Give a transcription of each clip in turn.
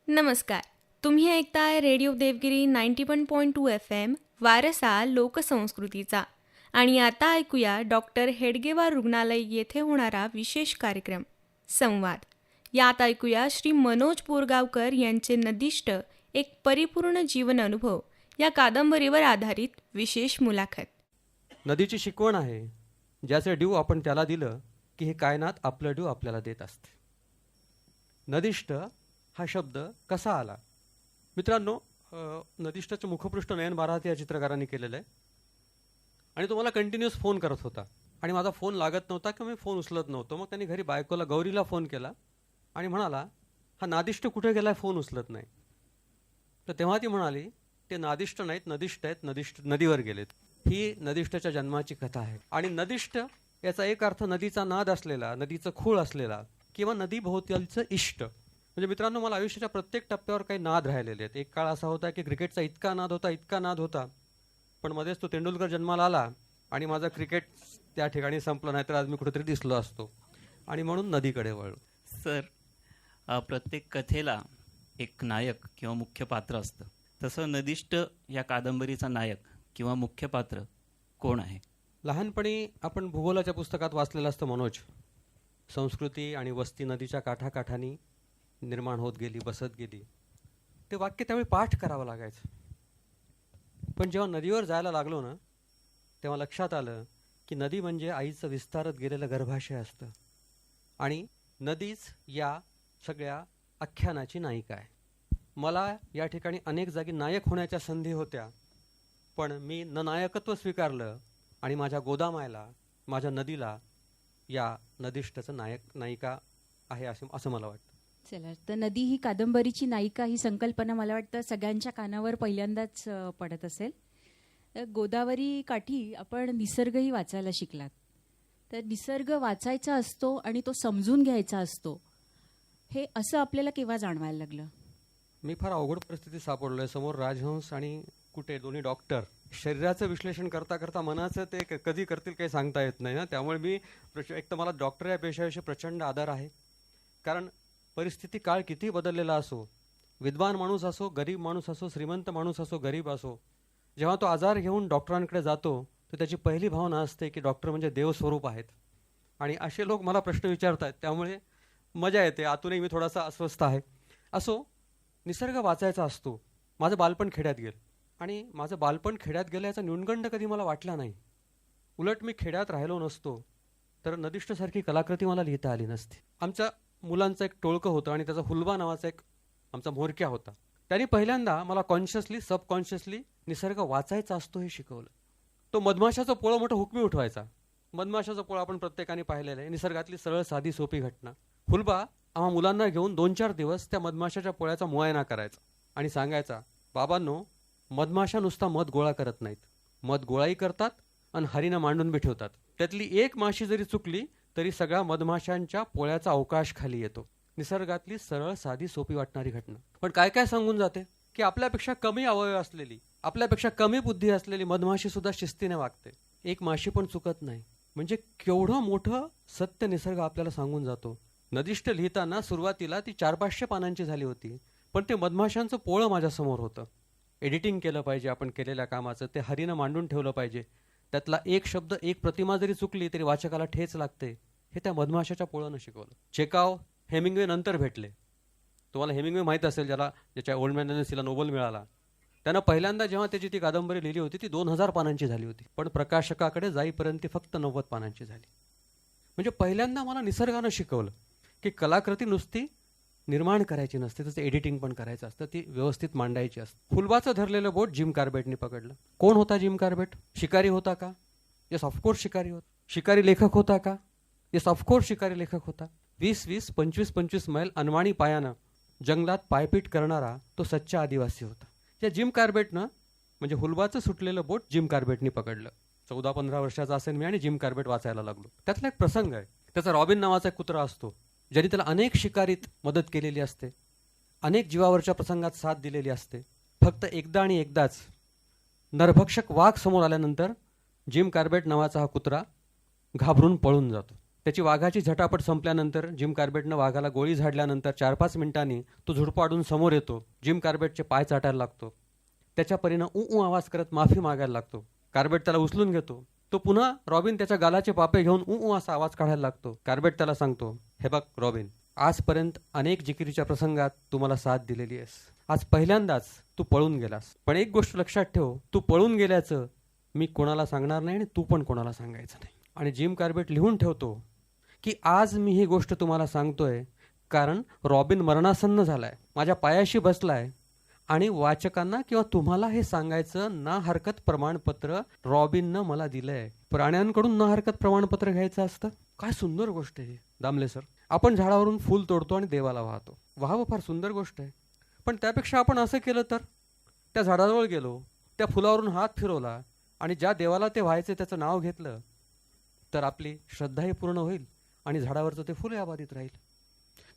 नमस्कार. तुम्ही ऐकताय रेडिओ देवगिरी 91.2 FM वारसा लोकसंस्कृतीचा. आणि आता ऐकूया डॉक्टर हेडगेवार रुग्णालय येथे होणारा विशेष कार्यक्रम संवाद. यात ऐकूया श्री मनोज बोरगावकर यांचे नदिष्ट एक परिपूर्ण जीवन अनुभव या कादंबरीवर आधारित विशेष मुलाखत. नदीची शिकवण आहे, ज्याचे ड्यू आपण त्याला दिलं की हे कायनात आपलं ड्यू आपल्याला देत असते. नदिष्ट हा शब्द कसा आला? मित्रांनो, नदिष्टचं मुखपृष्ठ नयन बारात या चित्रकारांनी केलेलं आहे आणि तो मला कंटिन्युअस फोन करत होता आणि माझा फोन लागत नव्हता किंवा मी फोन उचलत नव्हतो. मग त्यांनी घरी बायकोला गौरीला फोन केला आणि म्हणाला, हा नादिष्ट कुठे गेलाय, फोन उचलत नाही. तर तेव्हा ती म्हणाली, ते नादिष्ट नाहीत, नदिष्ट आहेत, नदिष्ट नदीवर गेलेत. ही नदिष्टच्या जन्माची कथा आहे. आणि नदिष्ट याचा एक अर्थ नदीचा नाद असलेला, नदीचं खूळ असलेला किंवा नदीभोवतालचं इष्ट. म्हणजे मित्रांनो, मला आयुष्याच्या प्रत्येक टप्प्यावर काही नाद राहिलेले आहेत. एक काळ असा होता की क्रिकेटचा इतका नाद होता, पण मध्येच तो तेंडुलकर जन्माला आला आणि माझा क्रिकेट त्या ठिकाणी संपलं, नाही तर आज मी कुठेतरी दिसलो असतो. आणि म्हणून नदीकडे वळलो. सर, प्रत्येक कथेला एक नायक किंवा मुख्य पात्र असतं. तसं नदिष्ट या कादंबरीचा नायक किंवा मुख्य पात्र कोण आहे? लहानपणी आपण भूगोलाच्या पुस्तकात वाचलेलं असतं मनोज. संस्कृती आणि वस्ती नदीच्या काठाकाठानी निर्माण होत गेली, बसत गेली. ते वाक्य त्यावेळी पाठ करावं लागायचं. पण जेव्हा नदीवर जायला लागलो ना, तेव्हा लक्षात आलं की नदी म्हणजे आईचं विस्तारत गेलेलं गर्भाशय असतं आणि नदीच या सगळ्या आख्यानाची नायिका आहे. मला या ठिकाणी अनेक जागी नायक होण्याच्या संधी होत्या, पण मी न नायकत्व स्वीकारलं आणि माझ्या गोदामायला, माझ्या नदीला या नदिष्टचं नायिका आहे असं मला वाटतं. चला, तर नदी ही कादंबरीची नायिका ही संकल्पना मला वाटतं सगळ्यांच्या कानावर पहिल्यांदाच पडत असेल. गोदावरी काठी आपण निसर्गही वाचायला शिकलात. तर निसर्ग वाचायचा असतो आणि तो समजून घ्यायचा असतो, हे असं आपल्याला केव्हा जाणवायला लागलं? मी फार अवघड परिस्थितीत सापडलोय. समोर राजहंस आणि कुठे दोन्ही डॉक्टर. शरीराचं विश्लेषण करता करता मनाचं ते कधी करतील काही सांगता येत नाही ना. त्यामुळे मी एक तर मला डॉक्टर या पेशाविषयी प्रचंड आदर आहे. कारण परिस्थिती काळ किती बदललेला असो, विद्वान माणूस असो, गरीब माणूस असो, श्रीमंत माणूस असो, गरीब असो, जेव्हा तो आजार घेऊन डॉक्टरांकडे जातो तर त्याची पहिली भावना असते की डॉक्टर म्हणजे देवस्वरूप आहेत. आणि असे लोक मला प्रश्न विचारतात, त्यामुळे मजा येते. आतूनही मी थोडासा अस्वस्थ आहे. असो, निसर्ग वाचायचा असतो. माझं बालपण खेड्यात गेलं आणि माझं बालपण खेड्यात गेलं याचा न्यूनगंड कधी मला वाटला नाही. उलट मी खेड्यात राहिलो नसतो तर नदिष्टसारखी कलाकृती मला लिहिता आली नसती. आमच्या मुलांचं एक टोळकं होतं आणि त्याचा हुलबा नावाचा एक आमचा म्होरक्या होता. त्यांनी पहिल्यांदा मला कॉन्शियसली सबकॉन्शियसली निसर्ग वाचायचा असतो हे शिकवलं. तो मधमाशाचं पोळं मोठं हुकमी उठवायचा. मधमाशाचं पोळं आपण प्रत्येकाने पाहिलेलं आहे. निसर्गातली सरळ साधी सोपी घटना. हुलबा आम्हा मुलांना घेऊन 2-4 दिवस त्या मधमाशाच्या पोळ्याचा मुआयना करायचा आणि सांगायचा, बाबांनो, मधमाशा नुसता मध गोळा करत नाहीत, मध गोळाही करतात आणि हरीनं मांडून बी ठेवतात. त्यातली एक माशी जरी चुकली तरी सगळ्या मधमाशांच्या पोळ्याचा अवकाश खाली येतो. निसर्गातली सरळ साधी सोपी वाटणारी घटना, पण काय काय सांगून जाते की आपल्यापेक्षा कमी अवयव असलेली, आपल्यापेक्षा कमी बुद्धी असलेली मधमाशी सुद्धा शिस्तीने वागते. एक माशी पण चुकत नाही. म्हणजे केवढं मोठं सत्य निसर्ग आपल्याला सांगून जातो. नदिष्ट लिहिताना सुरुवातीला ती 400-500 पानांची झाली होती, पण ते मधमाशांचं पोळं माझ्यासमोर होतं. एडिटिंग केलं पाहिजे आपण केलेल्या कामाचं, ते हरीनं मांडून ठेवलं पाहिजे. त्यातला एक शब्द, एक प्रतिमा जरी चुकली तरी वाचकाला ठेच लागते, हे त्या मधमाशाच्या पोळानं शिकवलं. चेकाव हेमिंग्वे नंतर भेटले. तुम्हाला हेमिंग्वे माहीत असेल, ज्याच्या ओल्ड मॅन तिला नोबेल मिळाला. त्यानं पहिल्यांदा जेव्हा त्याची ती कादंबरी लिहिली होती ती 2000 पानांची झाली होती, पण प्रकाशकाकडे जाईपर्यंत ती फक्त 90 पानांची झाली. म्हणजे पहिल्यांदा मला निसर्गानं शिकवलं की कलाकृती नुसती निर्माण करायची नसते, त्याचं एडिटिंग पण करायचं असतं, ती व्यवस्थित मांडायची असते. हुलबाचं धरलेलं बोट जिम कार्बेटने पकडलं. कोण होता जिम कार्बेट? शिकारी होता का? येस, ऑफकोर्स शिकारी होता. शिकारी लेखक होता का? येस, ऑफकोर्स शिकारी लेखक होता. 20-20, 25-25 मैल अनवाणी पायानं जंगलात पायपीट करणारा तो सच्चा आदिवासी होता. या जिम कार्बेटनं, म्हणजे हुलबाचं सुटलेलं बोट जिम कार्बेटने पकडलं. 14-15 वर्षाचा असेल मी आणि जिम कार्बेट वाचायला लागलो. त्यातला एक प्रसंग आहे. त्याचा रॉबिन नावाचा एक कुत्रा असतो, ज्याने त्याला अनेक शिकारीत मदत केलेली असते, अनेक जीवावरच्या प्रसंगात साथ दिलेली असते. फक्त एकदा आणि एकदाच नरभक्षक वाघ समोर आल्यानंतर जिम कार्बेट नावाचा हा कुत्रा घाबरून पळून जातो. त्याची वाघाची झटापट संपल्यानंतर जिम कार्बेटनं वाघाला गोळी झाडल्यानंतर 4-5 मिनिटांनी तो झुडपाडून समोर येतो. जिम कार्बेटचे पाय चाटायला लागतो. त्याच्या परीनं ऊ आवाज करत माफी मागायला लागतो. कार्बेट त्याला उचलून घेतो. तो पुन्हा रॉबिन त्याच्या गालाचे पापे घेऊन ऊ असा आवाज काढायला लागतो. कार्बेट त्याला सांगतो, हे बघ रॉबिन, आजपर्यंत अनेक जिकिरीच्या प्रसंगात तू मला साथ दिलेली आहेस. आज पहिल्यांदाच तू पळून गेलास. पण एक गोष्ट लक्षात ठेव, तू पळून गेल्याचं मी कोणाला सांगणार नाही आणि तू पण कोणाला सांगायचं नाही. आणि जिम कार्बेट लिहून ठेवतो की आज मी ही गोष्ट तुम्हाला सांगतोय कारण रॉबिन मरणासन्न झालाय, माझ्या पायाशी बसलाय आणि वाचकांना किंवा तुम्हाला हे सांगायचं ना हरकत प्रमाणपत्र रॉबिननं मला दिलंय. प्राण्यांकडून ना हरकत प्रमाणपत्र घ्यायचं असतं. काय सुंदर गोष्ट आहे दामले सर. आपण झाडावरून फूल तोडतो आणि देवाला वाहतो. वाहावं, फार सुंदर गोष्ट आहे. पण त्यापेक्षा आपण असं केलं तर, त्या झाडाजवळ गेलो, त्या फुलावरून हात फिरवला आणि ज्या देवाला ते व्हायचे त्याचं नाव घेतलं तर आपली श्रद्धाही पूर्ण होईल आणि झाडावरचं ते फुलही अबाधित राहील.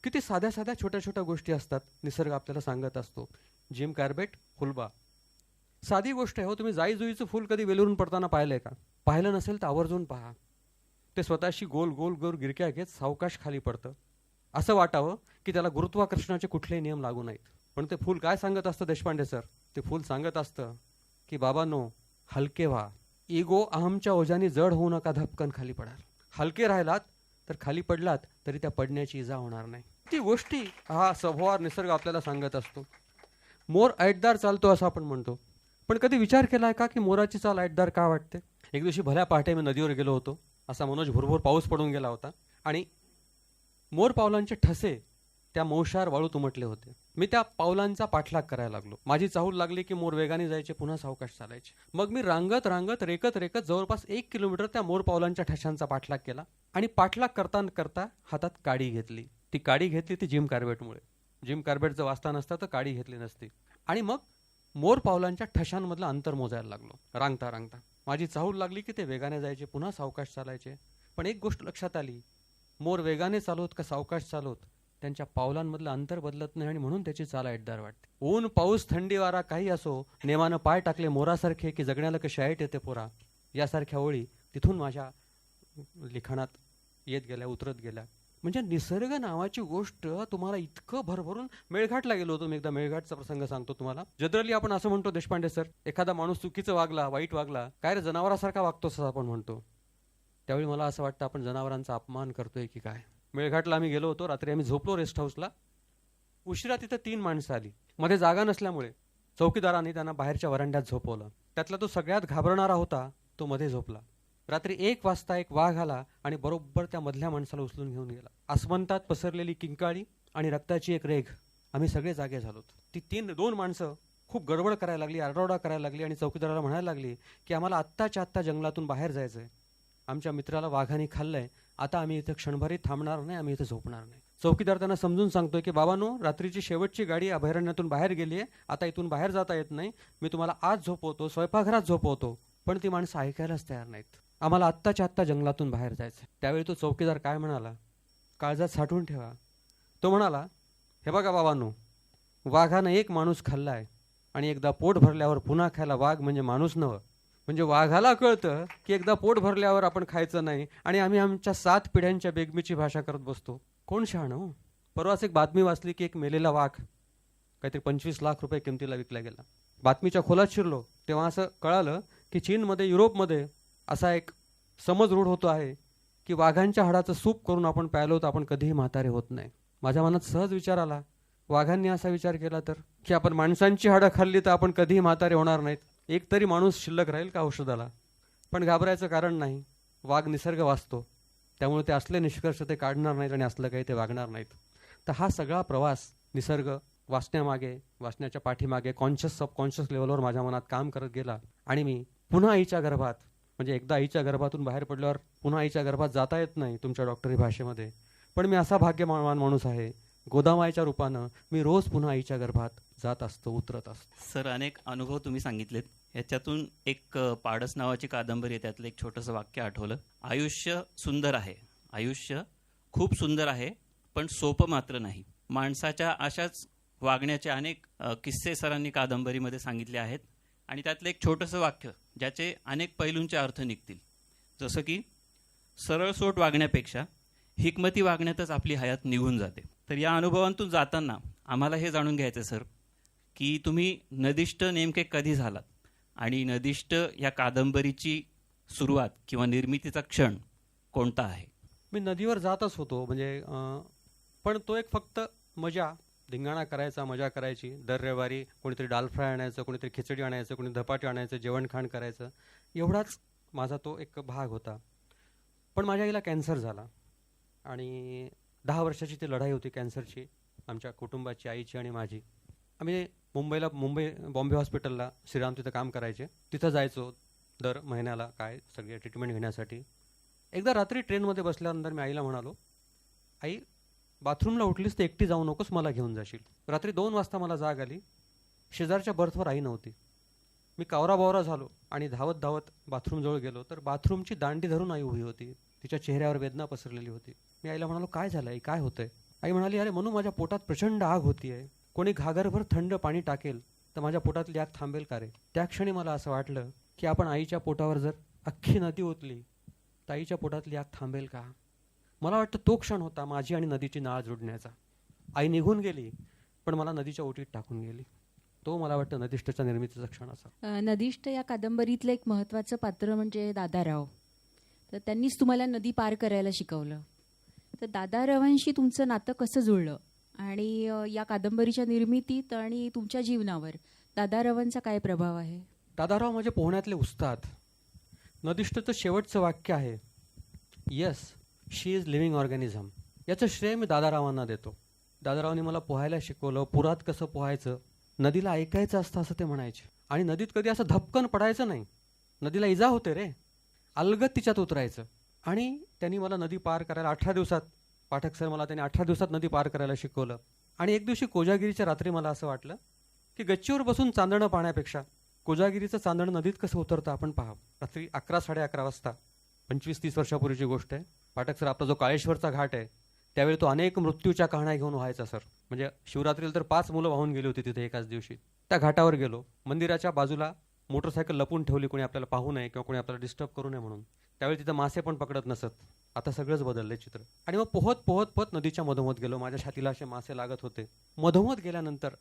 किती साध्या साध्या छोट्या छोट्या गोष्टी असतात निसर्ग आपल्याला सांगत असतो. जिम कार्बेट, फुलबा, साधी गोष्ट आहे हो. तुम्ही जाई जुईचं फुल कधी वेलूरून पडताना पाहिलंय का? पाहिलं नसेल तर आवर्जून पहा. ते स्वतःशी गोल गोल गोल गिरक्या घेत सावकाश खाली पडतं. असं वाटावं की त्याला गुरुत्वाकर्षणाचे कुठलेही नियम लागू नाहीत. पण ते फूल काय सांगत असतं देशपांडे सर? ते फूल सांगत असतं की बाबांनो, हलके व्हा. इगो अहमच्या ओझ्याने जड होऊ नका, धपकन खाली पडाल. हलके राहिलात तर खाली पडलात तरी त्या पडण्याची इजा होणार नाही. ती गोष्टी हा सभोवार निसर्ग आपल्याला सांगत असतो. मोर ऐटदार चालतो असं आपण म्हणतो, पण कधी विचार केलाय का की मोराची चाल ऐटदार का वाटते? एक दिवशी भल्या पहाटे मी नदीवर गेलो होतो. असा मनोज भुरभुर पाऊस पडून गेला होता आणि मोर पावलांचे ठसे त्या मौशार वाळूत उमटले होते. मी त्या पावलांचा पाठलाग करायला लागलो. माझी चाहूल लागली की मोर वेगाने जायचे, पुन्हा सावकाश चालायचे. मग मी रांगत रांगत रेकत रेकत जवळपास 1 किलोमीटर त्या मोर पावलांच्या ठशांचा पाठलाग केला आणि पाठलाग करता करता हातात काडी घेतली. ती काडी घेतली ती जिम कार्बेटमुळे. जिम कार्बेटचं वाचता नसतं तर काडी घेतली नसती. आणि मग मोर पावलांच्या ठशांमधलं अंतर मोजायला लागलो रांगता रांगता. माझी चाहूल लागली की ते वेगाने जायचे, पुन्हा सावकाश चालायचे. पण एक गोष्ट लक्षात आली, मोर वेगाने चालवत का सावकाश चालवत त्यांच्या पावलांमधलं अंतर बदलत नाही आणि म्हणून त्याची चाल ऐटदार वाटते. ऊन पाऊस थंडी वारा काही असो, नेमानं पाय टाकले मोरासारखे की जगण्याला कशी ऐट येते पोरा, यासारख्या ओळी तिथून माझ्या लिखाणात येत गेल्या, उतरत गेल्या. म्हणजे निसर्ग नावाची गोष्ट तुम्हाला इतकं भरभरून. मेळघाटला गेलो होतो मी एकदा. मेळघाटचा प्रसंग सांगतो तुम्हाला. जनरली आपण असं म्हणतो देशपांडे सर, एखादा माणूस चुकीचं वागला, वाईट वागला, काय रे जनावरासारखा वागतो असं आपण म्हणतो. त्यावेळी मला असं वाटतं आपण जनावरांचा अपमान करतोय की काय. मेळघाटला आम्ही गेलो होतो. रात्री आम्ही झोपलो रेस्ट हाऊसला. उशिरा तिथं 3 माणसं आली. मध्ये जागा नसल्यामुळे चौकीदारांनी त्यांना बाहेरच्या वरांड्यात झोपवलं. त्यातला तो सगळ्यात घाबरणारा होता, तो मध्ये झोपला. रात्री 1 वाजता एक वाघ आला आणि बरोबर त्या मधल्या माणसाला उचलून घेऊन गेला. आसमंतात पसरलेली किंकाळी आणि रक्ताची एक रेघ. आम्ही सगळे जागे झालो. ती 2 माणसं खूप गडबड करायला लागली, आरडाओरडा करायला लागली आणि चौकीदाराला म्हणायला लागली की आम्हाला आत्ताच्या आत्ता जंगलातून बाहेर जायचंय. आमच्या मित्राला वाघाने खाल्लंय. आता आम्ही इथं क्षणभरही थांबणार नाही, आम्ही इथं झोपणार नाही. चौकीदार त्यांना समजून सांगतोय की बाबांनो, रात्रीची शेवटची गाडी अभयारण्यातून बाहेर गेली आहे, आता इथून बाहेर जाता येत नाही. मी तुम्हाला आज झोपवतो, स्वयंपाकघरात झोपवतो. पण ती माणसं ऐकायलाच तयार नाहीत. आम्हाला आत्ताच्या आत्ता जंगलातून बाहेर जायचं. त्यावेळी तो चौकीदार काय म्हणाला, काळजात साठवून ठेवा. तो म्हणाला, हे बघा बाबांनो, वाघानं एक माणूस खाल्लाय आणि एकदा पोट भरल्यावर पुन्हा खायला वाघ म्हणजे माणूस नव्हं. म्हणजे वाघाला कळतं की एकदा पोट भरल्यावर आपण खायचं नाही आणि आम्ही आमच्या 7 पिढ्यांच्या बेगमीची भाषा करत बसतो. कोण शहाणं हो. परवाच एक बातमी वाचली की एक मेलेला वाघ काहीतरी 25 लाख रुपये किमतीला विकला गेला. बातमीच्या खोलात शिरलो तेव्हा असं कळालं की चीनमध्ये, युरोपमध्ये असा एक समज रूढ होतो आहे की वाघांच्या हाडाचं सूप करून आपण प्यायलो तर आपण कधीही म्हातारे होत नाही. माझ्या मनात सहज विचार आला, वाघांनी असा विचार केला तर की आपण माणसांची हाडं खाल्ली तर आपण कधीही म्हातारे होणार नाहीत, एक तरी माणूस शिल्लक राहील का औषधाला. पण घाबरायचं कारण नाही. वाघ निसर्ग वाचतो, त्यामुळे ते असले निष्कर्ष ते काढणार नाहीत आणि असलं काही ते वागणार नाहीत. तर हा सगळा प्रवास निसर्ग वाचण्यामागे, वाचण्याच्या पाठीमागे कॉन्शियस सबकॉन्शियस लेवलवर माझ्या मनात काम करत गेला. आणि मी पुन्हा आईच्या गर्भात, म्हणजे एकदा आईच्या गर्भातून बाहेर पडल्यावर पुन्हा आईच्या गर्भात जाता येत नाही तुमच्या डॉक्टरी भाषेमध्ये. पण मी असा भाग्यवान माणूस आहे, गोदामाईच्या रूपानं मी रोज पुन्हा आईच्या गर्भात जात असतो, उतरत असतो. सर, अनेक अनुभव तुम्ही सांगितलेत. याच्यातून एक पाडस नावाची कादंबरी आहे, त्यातलं एक छोटंसं वाक्य आठवलं. आयुष्य सुंदर आहे, आयुष्य खूप सुंदर आहे, पण सोपं मात्र नाही. माणसाच्या अशाच वागण्याचे अनेक किस्से सरांनी कादंबरीमध्ये सांगितले आहेत. आणि त्यातलं एक छोटंसं वाक्य ज्याचे अनेक पैलूंचे अर्थ निघतील. जसं की सरळसोट वागण्यापेक्षा हिकमती वागण्यातच आपली हयात निघून जाते. तर या अनुभवांतून जाताना आम्हाला हे जाणून घ्यायचं सर, की तुम्ही नदिष्ट नेमके कधी झालात आणि नदिष्ट या कादंबरीची सुरुवात किंवा निर्मितीचा क्षण कोणता आहे? मी नदीवर जातच होतो म्हणजे पण तो एक फक्त मजा, धिंगाणा करायचा, मजा करायची. दर रविवारी कोणीतरी दाल फ्राय आणायचं, कोणीतरी खिचडी आणायचं, कोणी धपाटे आणायचं, जेवणखाण करायचं, एवढाच माझा तो एक भाग होता. पण माझ्या आईला कॅन्सर झाला आणि 10 वर्षाची ती लढाई होती कॅन्सरची, आमच्या कुटुंबाची, आईची आणि माझी. आम्ही बॉम्बे हॉस्पिटलला श्रीराम तिथं काम करायचे, तिथं जायचो दर महिन्याला काय सगळे ट्रीटमेंट घेण्यासाठी. एकदा रात्री ट्रेनमध्ये बसल्यानंतर मी आईला म्हणालो, आई बाथरूमला उठलीस तर एकटी जाऊ नकोस, मला घेऊन जाशील. रात्री 2 वाजता मला जाग आली. शेजारच्या बर्थवर आई नव्हती. मी कावराबावरा झालो आणि धावत धावत बाथरूमजवळ गेलो तर बाथरूमची दांडी धरून आई उभी होती. तिच्या चेहऱ्यावर वेदना पसरलेली होती. मी आईला म्हणालो, काय झालं आई, काय होतंय? आई म्हणाली, अरे म्हणून माझ्या पोटात प्रचंड आग होतीये. कोणी घागरभर थंड पाणी टाकेल तर माझ्या पोटातली आग थांबेल का रे? त्या क्षणी मला असं वाटलं की आपण आईच्या पोटावर जर अख्खी नदी ओतली तर आईच्या पोटातली आग थांबेल का? मला वाटतं तो क्षण होता माझी आणि नदीची नाळ जोडण्याचा. आई निघून गेली पण मला नदीच्या ओटीत टाकून गेली. तो मला वाटतं नदिष्टच्या निर्मितीचा क्षण असा. नदिष्ट या कादंबरीतलं एक महत्त्वाचं पात्र म्हणजे दादाराव. तर त्यांनीच तुम्हाला नदी पार करायला शिकवलं. तर दादारावांशी तुमचं नातं कसं जुळलं आणि या कादंबरीच्या निर्मितीत आणि तुमच्या जीवनावर दादारावांचा काय प्रभाव आहे? दादाराव म्हणजे पोहण्यातले उस्ताद. नदिष्टचं शेवटचं वाक्य आहे, yes she is living organism. याचं श्रेय मी दादारावांना देतो. दादारावांनी मला पोहायला शिकवलं, पुरात कसं पोहायचं, नदीला ऐकायचं असतं असं ते म्हणायचे. आणि नदीत कधी असं धपकन पडायचं नाही, नदीला इजा होते रे, अलगद तिच्यात उतरायचं. आणि त्यांनी मला नदी पार करायला 18 दिवसात, पाठक सर मला त्यांनी 18 दिवसात नदी पार करायला शिकवलं. आणि एक दिवशी कोजागिरीच्या रात्री मला असं वाटलं की गच्चीवर बसून चांदणं पाहण्यापेक्षा कोजागिरीचं चांदणं नदीत कसं उतरतं आपण पाहावं. रात्री 11-11:30 वाजता, 25-30 वर्षापूर्वीची गोष्ट आहे. पाठक सर, आपला जो काळेश्वरचा घाट आहे त्यावेळी तो अनेक मृत्यूच्या कहाण्या घेऊन व्हायचा सर. म्हणजे शिवरात्रीला तर 5 मुलं वाहून गेली होती तिथे एकाच दिवशी. त्या घाटावर गेलो. मंदिराच्या बाजूला मोटरसायकल लपून ठेवली, कोणी आपल्याला पाहू नये किंवा कोणी आपल्याला डिस्टर्ब करू नये म्हणून. त्यावेळी तिथं मासे पण पकडत नसत. आता सगळंच बदललंय चित्र. आणि मग पोहत पोहत पोहत नदीच्या मधोमध गेलो. माझ्या छातीला असे मासे लागत होते. मधोमध गेल्यानंतर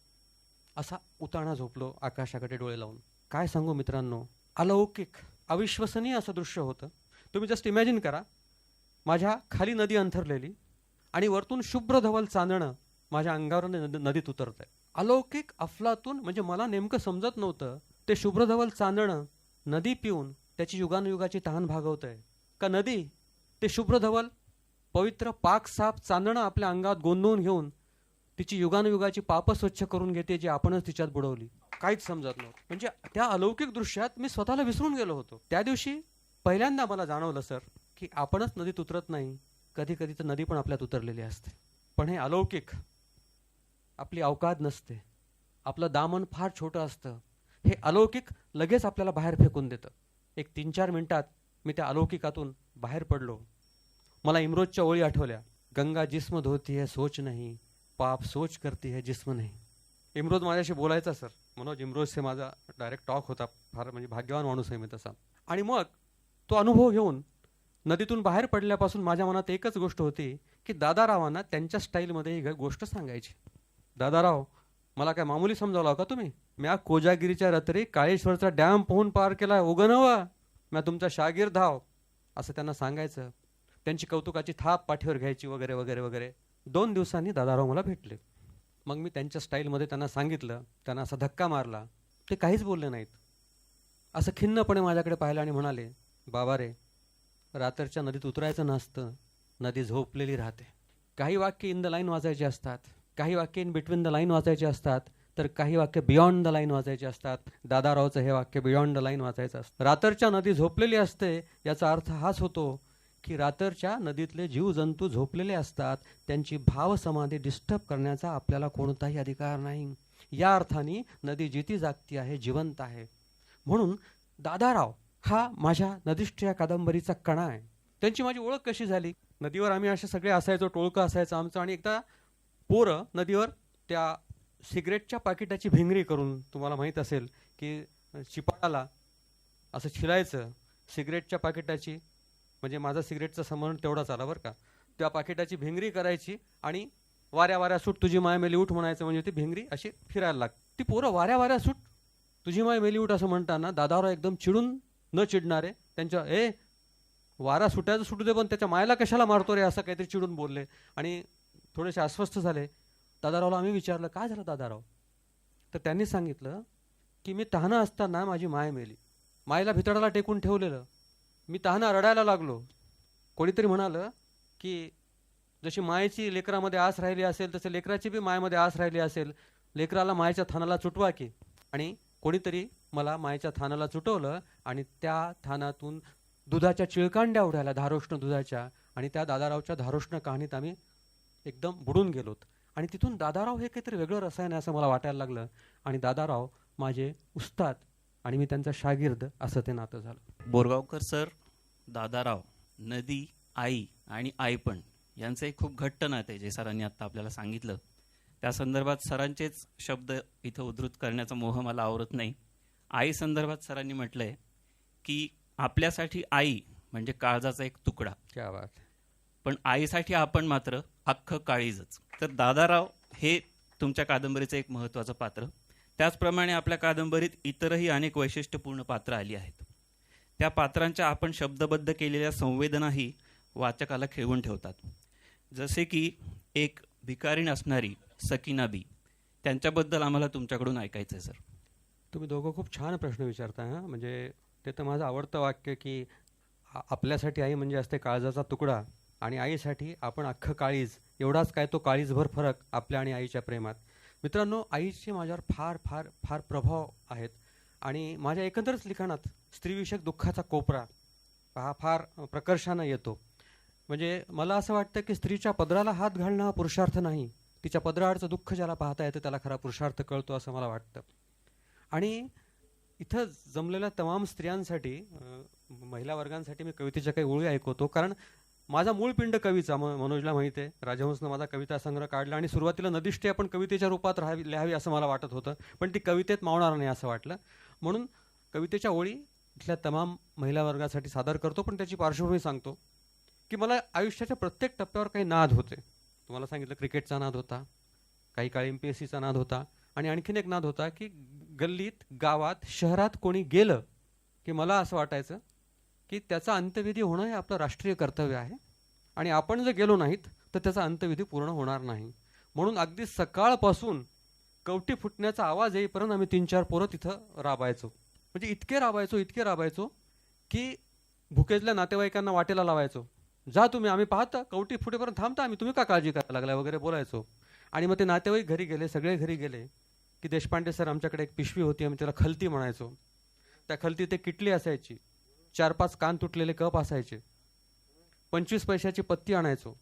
असा उताणा झोपलो आकाशाकडे डोळे लावून. काय सांगू मित्रांनो, अलौकिक अविश्वसनीय असं दृश्य होतं. तुम्ही जस्ट इमॅजिन करा, माझ्या खाली नदी अंथरलेली आणि वरतून शुभ्र धवल चांदणं माझ्या अंगावर नदीत उतरत आहे. अलौकिक अफलातून. म्हणजे मला नेमकं समजत नव्हतं ते शुभ्र धवल चांदणं नदी पिऊन त्याची युगानुयुगाची तहान भागवत आहे का नदी ते शुभ्र धवल पवित्र पाक साफ चांदणं आपल्या अंगात गोंदवून घेऊन तिची युगानुयुगाची पापं स्वच्छ करून घेते जी आपणच तिच्यात बुडवली. काहीच समजत नव्हतं. म्हणजे त्या अलौकिक दृश्यात मी स्वतःला विसरून गेलो होतो. त्या दिवशी पहिल्यांदा मला जाणवलं सर की आपणच नदीत उतरत नाही, कधी कधी तर नदी पण आपल्यात उतरलेली असते. पण हे अलौकिक, आपली अवकाद नसते, आपलं दामन फार छोटं असतं. हे अलौकिक लगेच आपल्याला बाहेर फेकून देतं. एक 3-4 मिनिटात मी त्या अलौकिकातून बाहेर पडलो. मला इम्रोजच्या ओळी आठवल्या, गंगा जिस्म धोती है सोच नहीं, पाप सोच करती है जिस्म नहीं. इम्रोज माझ्याशी बोलायचा सर. मनोज इम्रोज से माझा डायरेक्ट टॉक होता. फार म्हणजे भाग्यवान माणूस आहे मी तसा. आणि मग तो अनुभव घेऊन नदीतून बाहेर पडल्यापासून माझ्या मनात एकच गोष्ट होती की दादारावांना त्यांच्या स्टाईलमध्ये ही गोष्ट सांगायची. दादाराव, मला काय मामुली समजावला का तुम्ही? म्या कोजागिरीच्या रात्री काळेश्वरचा डॅम पोहून पार केला, उगनवा म्या तुमचा शागीर धाव, असं त्यांना सांगायचं. त्यांची कौतुकाची थाप पाठीवर घ्यायची वगैरे वगैरे वगैरे. 2 दिवसांनी दादाराव मला भेटले. मग मी त्यांच्या स्टाईलमध्ये त्यांना सांगितलं. त्यांना असा धक्का मारला. ते काहीच बोलले नाहीत. असं खिन्नपणे माझ्याकडे पाहिलं आणि म्हणाले, बाबा रे, रात्रच्या नदीत उतरायचं नसतं, नदी झोपलेली राहते. काही वाक्य इन द लाईन वाचायचे असतात, काही वाक्य इन बिटवीन द लाईन वाचायचे असतात, तर काही वाक्य बियॉन्ड द लाईन वाचायचे असतात. दादारावचं हे वाक्य बियॉन्ड द लाईन वाचायचं असतं. रात्रच्या नदी झोपलेली असते याचा अर्थ हाच होतो की रात्रच्या नदीतले जीवजंतू झोपलेले असतात, त्यांची भावसमाधी डिस्टर्ब करण्याचा आपल्याला कोणताही अधिकार नाही. या अर्थाने नदी जिती जागती आहे, जिवंत आहे. म्हणून दादाराव हा माझ्या नदिष्ट या कादंबरीचा कणा आहे. त्यांची माझी ओळख कशी झाली? नदीवर आम्ही असे सगळे असायचो, टोळकं असायचं आमचं. आणि एकदा पोरं नदीवर त्या सिगरेटच्या पाकिटाची भिंगरी करून, तुम्हाला माहीत असेल की चिपाडाला असं छिलायचं सिगरेटच्या पाकिटाची. म्हणजे माझा सिगरेटचा संबंध तेवढाच आला बरं का. त्या पाकिटाची भिंगरी करायची आणि वाऱ्या वाऱ्या सूट तुझी माय मेली उठ म्हणायचं, म्हणजे ती भिंगरी अशी फिरायला लागते. ती पोरं वाऱ्या वाऱ्या सूट तुझी माय मेली उठ असं म्हणताना दादाराव एकदम चिडून न चिडणारे त्यांच्या वारा सुटायचं सुटू दे पण त्याच्या मायला कशाला मारतो रे असं काहीतरी चिडून बोलले आणि थोडेसे अस्वस्थ झाले. दादारावला आम्ही विचारलं काय झालं दादाराव, तर त्यांनी सांगितलं की मी तहानं असताना माझी माय मेली, मायला भितडाला टेकून ठेवलेलं, मी तहानं रडायला लागलो. कोणीतरी म्हणालं की जशी मायेची लेकरामध्ये आस राहिली असेल तसे लेकराची बी मायेमध्ये आस राहिली असेल, लेकराला मायेच्या थानाला चुटवा की. आणि कोणीतरी मला मायेच्या थानाला चुटवलं आणि त्या थानातून दुधाच्या चिळकांड्या उडाल्या, धारोष्ण दुधाच्या, आणि त्या दादारावच्या धारोष्ण कहाणीत आम्ही एकदम बुडून गेलोत. आणि तिथून दादाराव हे काहीतरी वेगळं रसायन आहे असं मला वाटायला लागलं. आणि दादाराव माझे उस्ताद आणि मी त्यांचा शागिर्द असं ते नातं झालं. बोरगावकर सर, दादाराव, नदी, आई आणि आईपण यांचं एक खूप घट्ट नातं आहे जे सरांनी आत्ता आपल्याला सांगितलं. त्या संदर्भात सरांचेच शब्द इथं उद्धृत करण्याचा मोह मला आवरत नाही. आई संदर्भात सरांनी म्हटलंय की आपल्यासाठी आई म्हणजे काळजाचा एक तुकडा, क्या बात. पण आईसाठी आपण मात्र अख्खं काळीजच. तर दादाराव हे तुमच्या कादंबरीचं एक महत्त्वाचं पात्र. त्याचप्रमाणे आपल्या कादंबरीत इतरही अनेक वैशिष्ट्यपूर्ण पात्र आली आहेत. त्या पात्रांच्या आपण शब्दबद्ध केलेल्या संवेदनाही वाचकाला खिळवून ठेवतात. जसे की एक भिकारीण असणारी सकीना बी, त्यांच्याबद्दल आम्हाला तुमच्याकडून ऐकायचं आहे सर. तुम्ही दोघं खूप छान प्रश्न विचारताय. हां, म्हणजे ते तर माझं आवडतं वाक्य की आपल्यासाठी आई म्हणजे असते काळजाचा तुकडा आणि आईसाठी आपण अख्खं काळीज. एवढाच काय तो काळीजभर फरक आपल्या आणि आईच्या प्रेमात. मित्रांनो, आईचे माझ्यावर फार फार फार प्रभाव आहेत आणि माझ्या एकंदरच लिखाणात स्त्रीविषयक दुःखाचा कोपरा हा फार प्रकर्षानं येतो. म्हणजे मला असं वाटतं की स्त्रीच्या पदराला हात घालणं हा पुरुषार्थ नाही, तिच्या पदराआडचं दुःख ज्याला पाहता येतं त्याला खरा पुरुषार्थ कळतो असं मला वाटतं. आणि इथं जमलेल्या तमाम स्त्रियांसाठी, महिला वर्गांसाठी मी कवितेच्या काही ओळी ऐकवतो, कारण माझा मूळ पिंड कवीचा. मनोजला माहिती आहे, राजहंसनं माझा कविता संग्रह काढला आणि सुरुवातीला नदीष्टी आपण कवितेच्या रूपात लिहावी असं मला वाटत होतं, पण ती कवितेत मावणार नाही असं वाटलं. म्हणून कवितेच्या ओळी इथल्या तमाम महिला वर्गासाठी सादर करतो, पण त्याची पार्श्वभूमी सांगतो की मला आयुष्याच्या प्रत्येक टप्प्यावर काही नाद होते. तुम्हाला सांगितलं क्रिकेटचा नाद होता, काही काळ MPSCचा नाद होता आणि आणखीन एक नाद होता की गल्लीत, गावात, शहरात कोणी गेलं की मला असं वाटायचं की त्याचा अंत्यविधी होणं हे आपलं राष्ट्रीय कर्तव्य आहे आणि आपण जर गेलो नाहीत तर त्याचा अंत्यविधी पूर्ण होणार नाही. म्हणून अगदी सकाळपासून कवटी फुटण्याचा आवाज येईपर्यंत आम्ही 3-4 पोरं तिथं राबायचो. म्हणजे इतके राबायचो की भुकेजल्या नातेवाईकांना वाटेला लावायचो, जा तुम्ही, आम्ही पाहता कवटी फुटेपर्यंत थांबता आम्ही, तुम्ही का काळजी करायला लागलाय वगैरे बोलायचो. आणि मग ते नातेवाईक घरी गेले, सगळे घरी गेले की देशपांडे सर आमच्याकडे एक पिशवी होती, आम्ही त्याला खलती म्हणायचो. त्या खलतीत एक किटली असायची, 4-5 कान तुटलेले कप असायचे, 25 पैशाची पत्ती आणायचो.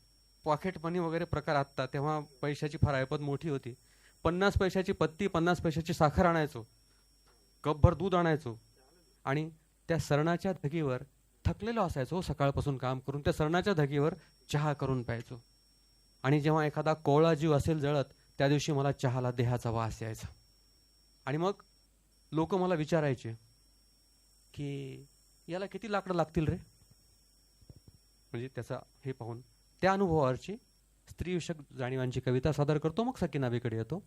पॉकेट मनी वगैरे प्रकार आत्ता, तेव्हा पैशाची फार ऐपत मोठी होती. 50 पैशाची पत्ती, 50 पैशाची साखर आणायचो, कपभर दूध आणायचो आणि त्या सरणाच्या धगीवर थकलेलो असायचो सकाळपासून काम करून, त्या सरणाच्या धगीवर चहा करून प्यायचो. आणि जेव्हा एखादा कोवळा जीव असेल जळत त्या दिवशी मला चहाला देहाचा वास यायचा. आणि मग लोक मला विचारायचे की याला किती लाकडं लागतील रे, म्हणजे त्याचा हे पाहून त्या अनुभवावरची स्त्रीविषयक जाणीवांची कविता सादर करतो. मग सकीनाबीकडे येतो.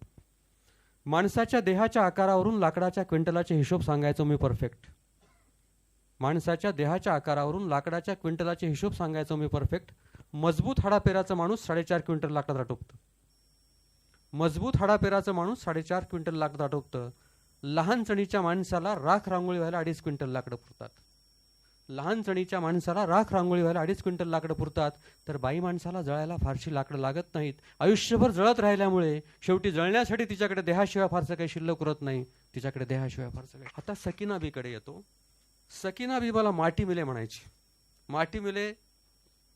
माणसाच्या देहाच्या आकारावरून लाकडाच्या क्विंटलाचे हिशोब सांगायचो मी परफेक्ट. माणसाच्या देहाच्या आकारावरून लाकडाच्या क्विंटलाचे हिशोब सांगायचो मी परफेक्ट. मजबूत हाडापेराचा माणूस 4.5 क्विंटल लाकडात आटोपतं. मजबूत हाडापेराचं माणूस 4.5 क्विंटल लाकडात आटोपतं. लहान चणीच्या माणसाला राख रांगोळी व्हायला 2.5 क्विंटल लाकडं पुरतात. लहान चणीच्या माणसाला राख रांगोळी व्हायला 2.5 क्विंटल लाकडं पुरतात. तर बाई माणसाला जळायला फारशी लाकडं लागत नाहीत. आयुष्यभर जळत राहिल्यामुळे शेवटी जळण्यासाठी तिच्याकडे देहाशिवाय फारसं काही शिल्लक उरत नाही, तिच्याकडे देहाशिवाय फारसं काही. आता सकीनाबीकडे येतो. सकीनाबी मला माटी मिले म्हणायची. माटी मिले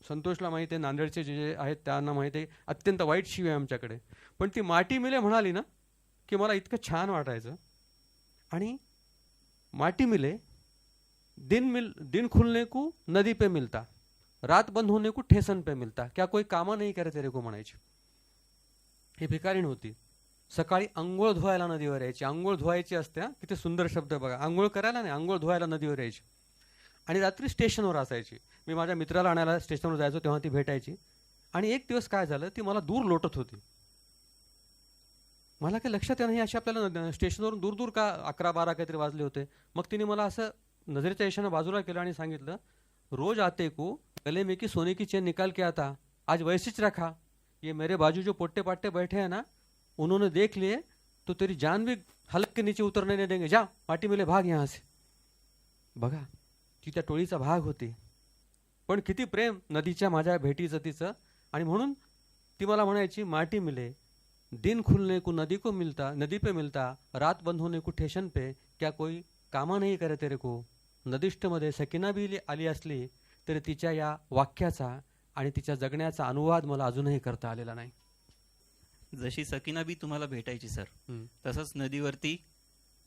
संतोषला माहिती आहे, नांदेडचे जे आहेत त्यांना माहिती आहे, अत्यंत वाईट शिव आहे आमच्याकडे. पण ती माटी मिले म्हणाली ना की मला इतकं छान वाटायचं. आणि माटी मिले, दिन खुलने को नदी पे मिलता, रात बंद होने को ठेसन पे मिलता, क्या कोई कामा नहीं करे तेरे को म्हणायची. ही भिकारीण होती. सकाळी अंघोळ धुवायला नदीवर यायची. अंघोळ धुवायची असते, किती सुंदर शब्द बघा, अंघोळ करायला नाही, अंघोळ धुवायला नदीवर यायची. आणि रात्री स्टेशनवर असायची. मी माझ्या मित्राला आणायला स्टेशनवर जायचो तेव्हा ती भेटायची आणि एक दिवस काय झालं, ती मला दूर लोटत होती. मला काही लक्षात येणं, ही अशी आपल्याला स्टेशनवरून दूर दूर का 11-12 काहीतरी वाजले होते. मग तिने मला असं नजरेच्या इशाने बाजूला केलं आणि सांगितलं, रोज आते को गले में की सोने की चेन निकाल के आता, आज वैसीच रखा. ये मेरे बाजू जो पोट्टे पाट्टे बैठे हैं ना, उन्होंने देख लिए तो तेरी जान भी हलक के नीचे उतरने नहीं देंगे. जा माटी मिले, भाग यहाँ से. बघा, ती त्या टोळीचा भाग होती, पण किती प्रेम नदीच्या माझ्या भेटीचं तिचं. आणि म्हणून ती मला म्हणायची, माटी मिले, दिन खुलने को नदी को मिलता, नदी पे मिलता, रात बंद होने को ठेशन पे, क्या कोई कामा नहीं करे तेरे को. नदिष्टमध्ये सकिना बी आली असली तरी तिच्या या वाक्याचा आणि तिच्या जगण्याचा अनुवाद मला अजूनही करता आलेला नाही. जशी सकिना बी तुम्हाला भेटायची सर, हम्म. तसंच नदीवरती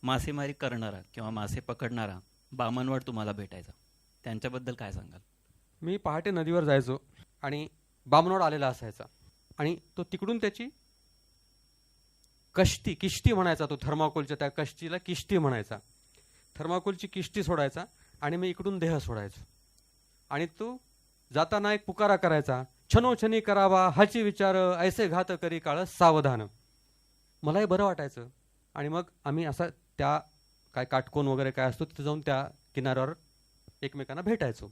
मासेमारी करणारा किंवा मासे पकडणारा बामणवाड तुम्हाला भेटायचा. त्यांच्याबद्दल काय सांगाल? मी पहाटे नदीवर जायचो आणि बामणोड आलेला असायचा आणि तो तिकडून त्याची किष्टी म्हणायचा. तो थर्माकोलच्या त्या कष्टीला किष्टी म्हणायचा. थर्माकोलची किष्टी सोडायचा आणि मी इकडून देह सोडायचो. आणि तो जाताना एक पुकारा करायचा, छनोछनी करावा हाची विचार, ऐसे घात करी काळ सावधान. मलाही बरं वाटायचं. आणि मग आम्ही असा त्या काय काटकोन वगैरे काय असतो तिथे जाऊन त्या किनाऱ्यावर एकमेकांना भेटायचो.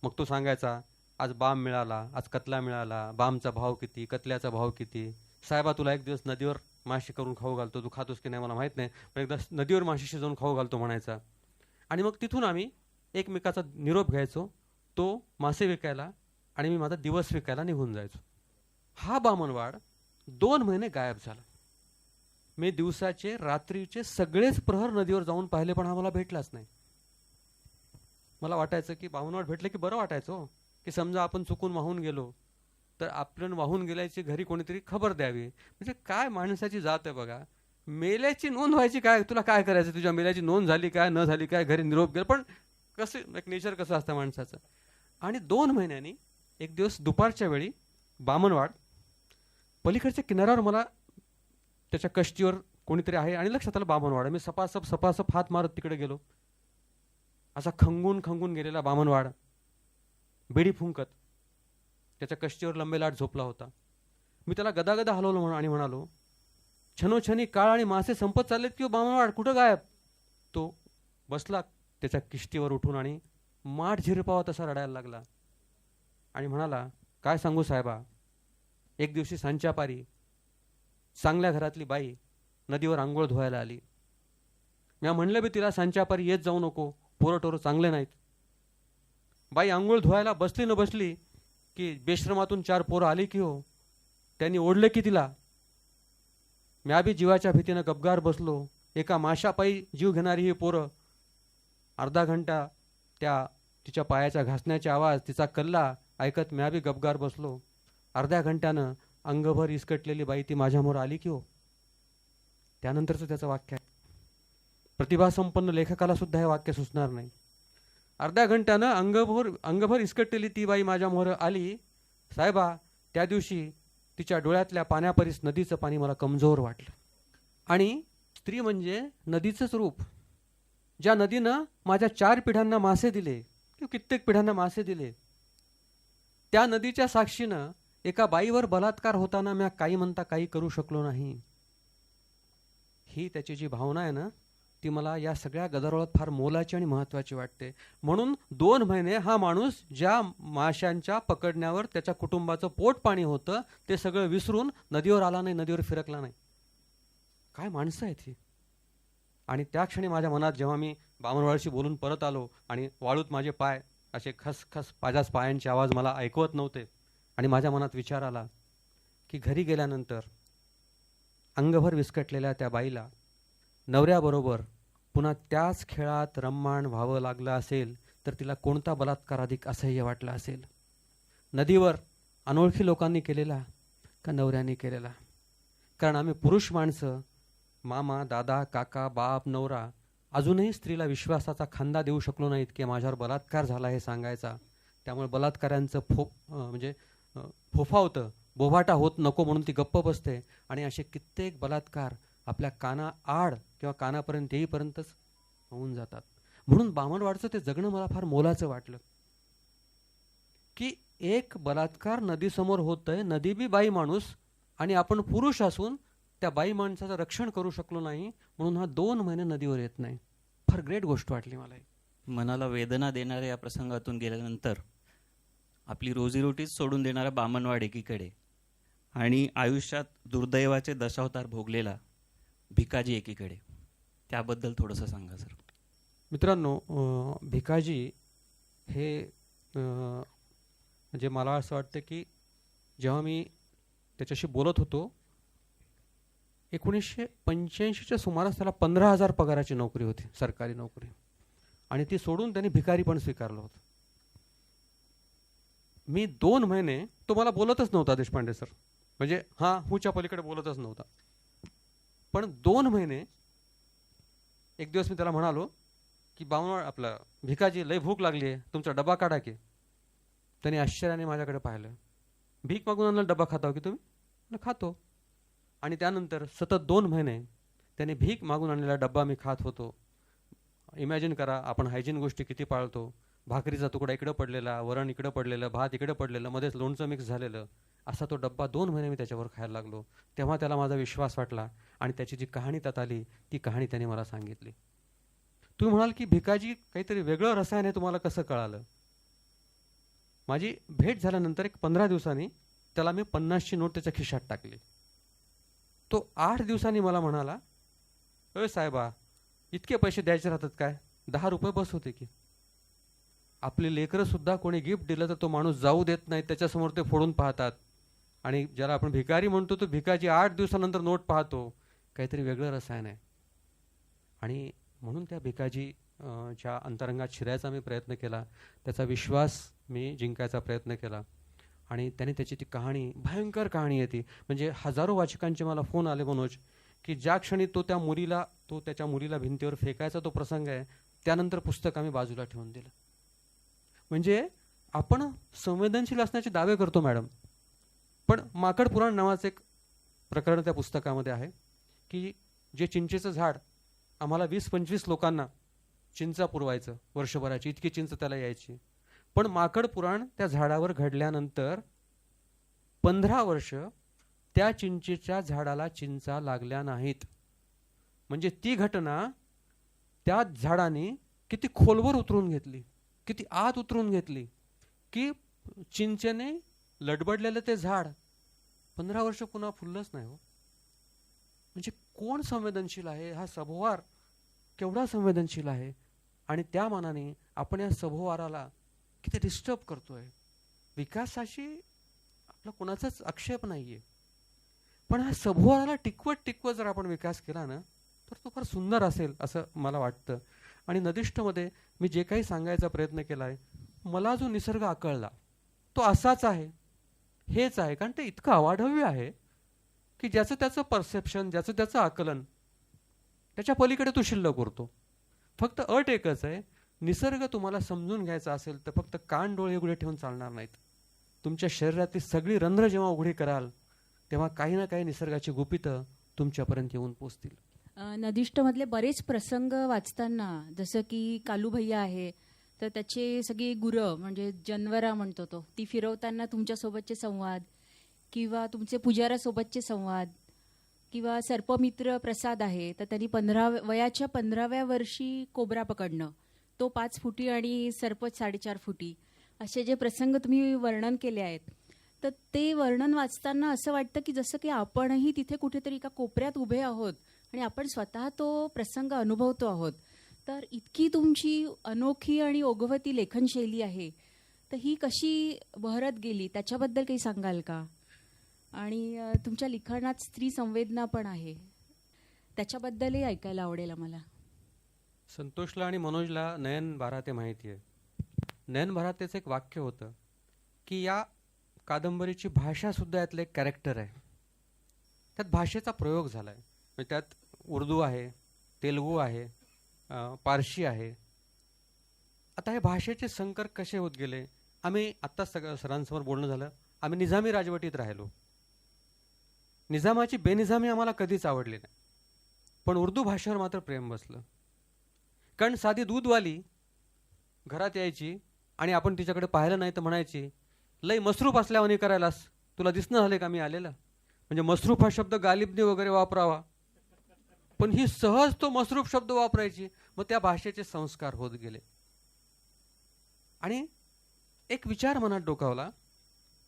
मग तो सांगायचा, आज बाम मिळाला, आज कतला मिळाला, बामचा भाव किती, कतल्याचा भाव किती. साहेबा, तुला एक दिवस नदीवर माशी करून खाऊ घालतो, तू खातोस की नाही मला माहीत नाही, पण एकदा नदीवर माशी शिजवून खाऊ घालतो म्हणायचा. आणि मग तिथून आम्ही एकमेकाचा निरोप घ्यायचो. तो मासे विकायला आणि मी माझा दिवस विकायला निघून जायचो. हा बामणवाड 2 महिने गायब झाला. मी दिवसाचे रात्रीचे सगळेच प्रहर नदीवर जाऊन पाहिले, पण हा मला भेटलाच नाही. मला वाटायचं की बामणवाड भेटलं की बरं वाटायचं, की समजा आपण चुकून वाहून गेलो तर आपण वाहून गेल्याची घरी कोणीतरी खबर द्यावी. म्हणजे काय माणसाची जात आहे बघा. मेल्याची नोंद व्हायची काय, तुला काय करायचं, तुझ्या मेल्याची नोंद झाली काय न झाली काय, घरी निरोप गेला. पण कसं एक नेचर कसं असतं माणसाचं. आणि 2 महिन्यांनी एक दिवस दुपारच्या वेळी बामणवाड पलीकडच्या किनाऱ्यावर मला त्याच्या कष्टीवर कोणीतरी आहे आणि लक्षात आलं बामणवाड. मी सपासप हात मारत तिकडे गेलो. असा खंगून गेलेला बामणवाड बेडी फुंकत त्याच्या कष्टीवर लंबेलाट झोपला होता. मी त्याला गदागदा हलवलं आणि म्हणालो, छनोछनी काळ आणि मासे संपत चाललेत की बामणवाड, कुठं गायब. तो बसला त्याच्या किष्टीवर उठून आणि माठ झिरपावा तसा रडायला लागला आणि म्हणाला, काय सांगू साहेबा, एक दिवशी सांच्यापारी चांगल्या घरातली बाई नदीवर आंघोळ धुवायला आली. मी म्हणलं बी तिला, सांच्यापारी येत जाऊ नको, पोरटोरं चांगले नाहीत. बाई आंघोळ धुवायला बसली न बसली की बेश्रमातून 4 पोरं आली की हो, त्यांनी ओढले की तिला. म्या बी जीवाच्या भीतीनं गपगार बसलो. एका माशापायी जीव घेणारी ही पोरं. अर्धा घंटा त्या तिच्या पायाच्या घासण्याचे आवाज, तिचा कल्ला ऐकत म्या बी गपगार बसलो. अर्ध्या घंट्यानं अंगभर इसकटलेली बाई ती माझ्यामोर आली की हो. त्यानंतरचं त्याचं वाक्य आहे. प्रतिभासंपन्न लेखकाला सुद्धा हे वाक्य सुचणार नाही. अर्ध्या घंट्यानं अंगभर इसकटलेली ती बाई माझ्यामोर आली. साहेबा, त्या दिवशी तिच्या डोळ्यातल्या पाण्यापरीस नदीचं पाणी मला कमजोर वाटलं. आणि स्त्री म्हणजे नदीचंच रूप. ज्या नदीनं माझ्या 4 पिढ्यांना मासे दिले किंवा कित्येक पिढ्यांना मासे दिले, त्या नदीच्या साक्षीनं एका बाईवर बलात्कार होताना मी काही म्हणता काही करू शकलो नाही. ही त्याची जी भावना आहे ना, ती मला या सगळ्या गदारोळात फार मोलाची आणि महत्त्वाची वाटते. म्हणून 2 महिने हा माणूस ज्या माशांच्या पकडण्यावर त्याच्या कुटुंबाचं पोट पाणी होतं ते सगळं विसरून नदीवर आला नाही, नदीवर फिरकला नाही. काय माणसं आहेत ही. आणि त्या क्षणी माझ्या मनात, जेव्हा मी बामणवाडशी बोलून परत आलो आणि वाळूत माझे पाय असे खसखस माझ्याच पायांचे आवाज मला ऐकवत नव्हते, आणि माझ्या मनात विचार आला की घरी गेल्यानंतर अंगभर विस्कटलेल्या त्या बाईला नवऱ्याबरोबर पुन्हा त्याच खेळात रम्माण व्हावं लागलं असेल तर तिला कोणता बलात्कार अधिक असह्य वाटला असेल. नदीवर अनोळखी लोकांनी केलेला का नवऱ्याने केलेला. कारण आम्ही पुरुष माणसं, मामा, दादा, काका, बाप, नवरा, अजूनही स्त्रीला विश्वासाचा खांदा देऊ शकलो नाहीत की माझ्यावर बलात्कार झाला हे सांगायचा. त्यामुळे बलात्कारांचं फोफावतं, बोभाटा होत नको म्हणून ती गप्प बसते. आणि असे कित्येक बलात्कार आपल्या काना आड किंवा कानापर्यंत येईपर्यंतच होऊन जातात. म्हणून बामणवाडचं ते जगणं मला फार मोलाचं वाटलं की एक बलात्कार नदीसमोर होतंय, नदी बी बाई माणूस, आणि आपण पुरुष असून त्या बाई माणसाचं रक्षण करू शकलो नाही म्हणून हा 2 महिने नदीवर येत नाही. फार ग्रेट गोष्ट वाटली मला ही. मनाला वेदना देणाऱ्या या प्रसंगातून गेल्यानंतर आपली रोजीरोटीच सोडून देणारा बामणवाड एकीकडे आणि आयुष्यात दुर्दैवाचे दशावतार भोगलेला भिकाजी एकीकडे, त्याबद्दल थोडंसं सांगा सर. मित्रांनो, भिकाजी हे म्हणजे मला असं वाटतं की जेव्हा मी त्याच्याशी बोलत होतो 1985च्या सुमारास त्याला 15,000 पगाराची नोकरी होती, सरकारी नोकरी, आणि ती सोडून त्यांनी भिकारी पण स्वीकारलं होतं. मी 2 महिने तो मला बोलतच नव्हता देशपांडे सर, म्हणजे हां हुच्या पलीकडे बोलतच नव्हता. पण 2 महिने एक दिवस मी त्याला म्हणालो की बामणवाड आपला भिकाजी लय भूक लागली आहे, तुमचा डबा काढा की. त्याने आश्चर्याने माझ्याकडे पाहिलं. भीक मागून आणला डबा खाता हो की तुम्ही? म्हणलं खातो. आणि त्यानंतर सतत 2 महिने त्याने भीक मागून आणलेला डब्बा मी खात होतो. इमॅजिन करा आपण हायजीन गोष्टी किती पाळतो. भाकरीचा तुकडा इकडं पडलेला, वरण इकडं पडलेलं, भात इकडं पडलेलं, मध्येच लोणचं मिक्स झालेलं, असा तो डब्बा 2 महिने मी त्याच्यावर खायला लागलो. तेव्हा त्याला माझा विश्वास वाटला आणि त्याची जी कहाणी त्यात आली ती कहाणी त्याने मला सांगितली. तुम्ही म्हणाल की भिकाजी काहीतरी वेगळं रसायन आहे, तुम्हाला कसं कळालं? माझी भेट झाल्यानंतर एक 15 दिवसांनी त्याला मी 50ची नोट त्याच्या खिशात टाकली. तो 8 दिवसांनी मला म्हणाला, अय साहेबा, इतके पैसे द्यायचे राहतात काय? 10 रुपये बस होते की. आपली लेकरं सुद्धा कोणी गिफ्ट दिलं तर तो माणूस जाऊ देत नाही, त्याच्यासमोर ते फोडून पाहतात. आणि ज्याला आपण भिकारी म्हणतो तो भिकाजी 8 दिवसानंतर नोट पाहतो. काहीतरी वेगळं रसायन आहे. आणि म्हणून त्या भिकाजी च्या अंतरंगात शिरायचा मी प्रयत्न केला, त्याचा विश्वास मी जिंकायचा प्रयत्न केला. आणि त्याने त्याची ती कहाणी, भयंकर कहाणी आहे ती, म्हणजे हजारो वाचकांचे मला फोन आले मनोज, की ज्या क्षणी तो त्याच्या मुलीला भिंतीवर फेकायचा तो प्रसंग आहे, त्यानंतर पुस्तक आम्ही बाजूला ठेवून दिलं. म्हणजे आपण संवेदनशील असण्याचे दावे करतो मॅडम, पण माकड पुराण नावाचं एक प्रकरण त्या पुस्तकामध्ये आहे की जे चिंचेचं झाड आम्हाला 20-25 लोकांना चिंचा पुरवायचं वर्षभराची, इतकी चिंच त्याला यायची. पण माकड पुराण त्या झाडावर घडल्यानंतर 15 वर्ष त्या चिंचेच्या झाडाला चिंचा लागल्या नाहीत. म्हणजे ती घटना त्या झाडाने किती खोलवर उतरून घेतली, किती आत उतरून घेतली, की चिंचेने लडबडलेलं ते झाड 15 वर्ष पुन्हा फुललंच नाही हो. म्हणजे कोण संवेदनशील आहे? हा सभोवार केवढा संवेदनशील आहे, आणि त्या मानाने आपण या सभोवाराला किती डिस्टर्ब करतोय. विकासाशी आपला कोणाचाच आक्षेप नाहीये, पण हा सभोवाराला टिकवत जर आपण विकास केला ना, तर तो फार सुंदर असेल असं मला वाटतं. आणि नदिष्ठमध्ये मी जे काही सांगायचा प्रयत्न केला आहे, मला जो निसर्ग आकळला तो असाच आहे, हेच आहे. कारण ते इतकं अवाढव्य आहे की ज्याचं त्याचं परसेप्शन, ज्याचं त्याचं आकलन, त्याच्या पलीकडे तो शिल्लक उरतो. फक्त अट एकच आहे, निसर्ग तुम्हाला समजून घ्यायचा असेल तर फक्त कान डोळे उघडे ठेवून चालणार नाहीत. तुमच्या शरीरातली सगळी रंध्र जेव्हा उघडी कराल तेव्हा काही ना काही निसर्गाची गुपितं तुमच्यापर्यंत येऊन पोचतील. नदिष्ठमधले बरेच प्रसंग वाचताना, जसं की कालूभैया आहे तर त्याचे सगळी गुरं म्हणजे जनवरा म्हणतो तो, ती फिरवताना तुमच्यासोबतचे संवाद, किंवा तुमचे पुजाऱ्यासोबतचे संवाद, किंवा सर्पमित्र प्रसाद आहे तर त्यांनी वयाच्या 15व्या वर्षी कोबरा पकडणं, तो 5 फुटी आणि सर्प 4.5 फुटी, असे जे प्रसंग तुम्ही वर्णन केले आहेत, तर ते वर्णन वाचताना असं वाटतं की जसं की आपणही तिथे कुठेतरी एका कोपऱ्यात उभे आहोत आणि आपण स्वतः तो प्रसंग अनुभवतो आहोत. तर इतकी तुमची अनोखी आणि ओघवती लेखनशैली आहे, तर ही कशी बहरत गेली त्याच्याबद्दल काही सांगाल का? आणि तुमच्या लिखाणात स्त्री संवेदना पण आहे, त्याच्याबद्दलही ऐकायला आवडेल आम्हाला. संतोषला आणि मनोजला नयन भाराते माहिती आहे. नयन भारातेचं एक वाक्य होतं की या कादंबरीची भाषा सुद्धा यातलं एक कॅरेक्टर आहे. त्यात भाषेचा प्रयोग झाला आहे. म्हणजे त्यात उर्दू आहे, तेलुगू आहे, पारशी आहे. आता हे भाषेचे संकर कसे होत गेले? आम्ही आत्ता सरांसमोर बोलणं झालं, आम्ही निजामी राजवटीत राहिलो. निजामाची बेनिजामी आम्हाला कधीच आवडली नाही, पण उर्दू भाषेवर मात्र प्रेम बसलं. कारण साधी दूधवाली घरात यायची आणि आपण तिच्याकडे पाहिलं नाही तर म्हणायची लई मसरूफ असल्यावानी करायलास, तुला दिसणं झाले का मी आलेलं? म्हणजे मसरूफ हा शब्द गालिबने वगैरे वापरावा, पण ही सहज तो मसरूफ शब्द वापरायची. मग त्या भाषेचे संस्कार होत गेले. आणि एक विचार मनात डोकावला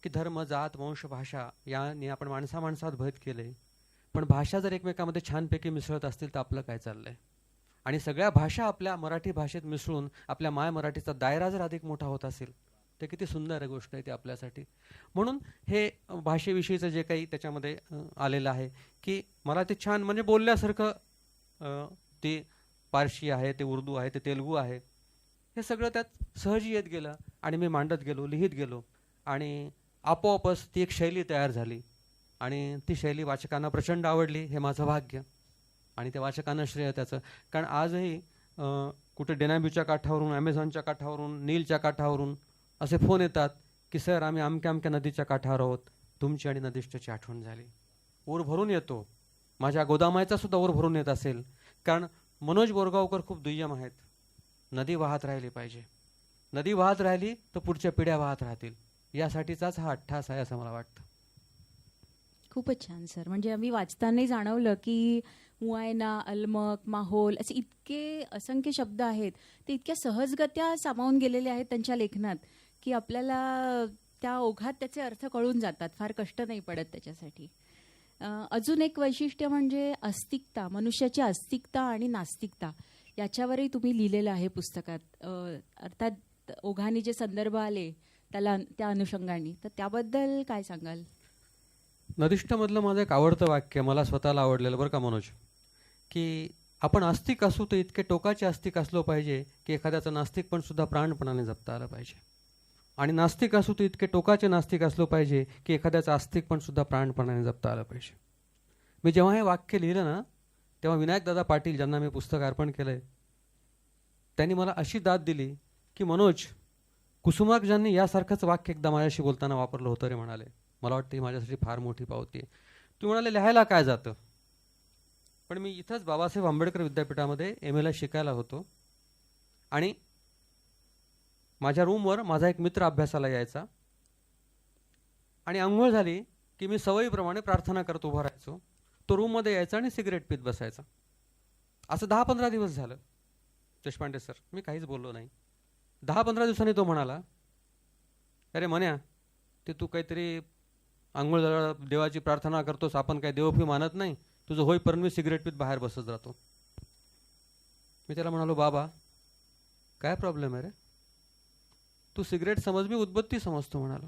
की धर्म, जात, वंश, भाषा याने आपण माणसात भेद केले, पण भाषा जर एकमेकांमध्ये छानपैकी मिसळत असतील तर आपलं काय चाललंय? आणि सगळ्या भाषा आपल्या मराठी भाषेत मिसळून आपल्या माय मराठीचा दायरा जर अधिक मोठा होत असेल तर किती सुंदर गोष्ट आहे ती आपल्यासाठी. म्हणून हे भाषेविषयीचं जे काही त्याच्यामध्ये आलेलं आहे की मला ते छान म्हणजे बोलल्यासारखं, ते पारशी आहे, ते उर्दू आहे, ते तेलुगू आहे, हे सगळं त्यात सहज येत गेलं आणि मी मांडत गेलो, लिहित गेलो आणि आपोआपच ती एक शैली तयार झाली आणि ती शैली वाचकांना प्रचंड आवडली. हे माझं भाग्य आणि त्या वाचकांना श्रेय त्याचं. कारण आजही कुठे डेनाब्यूच्या काठावरून, ॲमेझॉनच्या काठावरून, नीलच्या काठावरून असे फोन येतात की सर आम्ही अमक्या अमक्या नदीच्या काठावर आहोत, तुमची आणि नदीष्टची आठवण झाली. ऊर भरून येतो, माझ्या गोदामायचा सुद्धा ऊर भरून येत असेल. कारण मनोज बोरगावकर खूप दुय्यम आहेत. नदी वाहत राहिली पाहिजे, नदी वाहत राहिली तर पुढच्या पिढ्या वाहत राहतील, यासाठीचाच हा अट्टास आहे असं मला वाटतं. खूपच छान सर. म्हणजे आम्ही वाचतानाही जाणवलं की मुआयना, अलमक, माहोल असे इतके असंख्य शब्द आहेत, ते इतक्या सहजगत्या सामावून गेलेले आहेत त्यांच्या लेखनात की आपल्याला त्या ओघात त्याचे अर्थ कळून जातात, फार कष्ट नाही पडत त्याच्यासाठी. अजून एक वैशिष्ट्य म्हणजे अस्तिकता, मनुष्याची अस्तिकता आणि नास्तिकता याच्यावरही तुम्ही लिहिलेलं आहे पुस्तकात. अर्थात ओघाने जे संदर्भ आले त्याला त्या अनुषंगाने, तर त्याबद्दल काय सांगाल? नदिष्ठमधलं माझं एक आवडतं वाक्य, मला स्वतःला आवडलेलं बरं का मनोज, की आपण आस्तिक असू तर इतके टोकाचे आस्तिक असलो पाहिजे की एखाद्याचं नास्तिक पण सुद्धा प्राणपणाने जपता आलं पाहिजे, आणि नास्तिक असू तर इतके टोकाचे नास्तिक असलो पाहिजे की एखाद्याचं आस्तिक पण सुद्धा प्राणपणाने जपता आलं पाहिजे. मी जेव्हा हे वाक्य लिहिलं ना, तेव्हा विनायकदादा पाटील, ज्यांना मी पुस्तक अर्पण केलंय, त्यांनी मला अशी दाद दिली की मनोज, कुसुमाग्रजांनी यासारखंच वाक्य एकदा माझ्याशी बोलताना वापरलं होतं रे म्हणाले. मला वाटतं ही माझ्यासाठी फार मोठी पावती आहे. तू म्हणाले लिहायला काय जातं, पण मी इथंच बाबासाहेब आंबेडकर विद्यापीठामध्ये MA ला शिकायला होतो आणि माझ्या रूमवर माझा एक मित्र अभ्यासाला यायचा आणि अंघोळ झाली की मी सवयीप्रमाणे प्रार्थना करत उभा राहायचो. तो रूममध्ये यायचा आणि सिगरेट पीत बसायचा. असं 10-15 दिवस झालं. देशपांडे सर, मी काहीच बोललो नाही. 10-15 दिवसांनी तो म्हणाला, अरे म्हण्या, ते तू काहीतरी आंघोळ झाल्यावर देवाची प्रार्थना करतोस, आपण काही देवफी मानत नाही, तुझं होईपर्यंत मी सिगरेट पीत बाहेर बसत राहतो. मी त्याला म्हणालो, बाबा काय प्रॉब्लेम आहे रे, तू सिगरेट समज, मी उदबत्ती समजतो म्हणालो.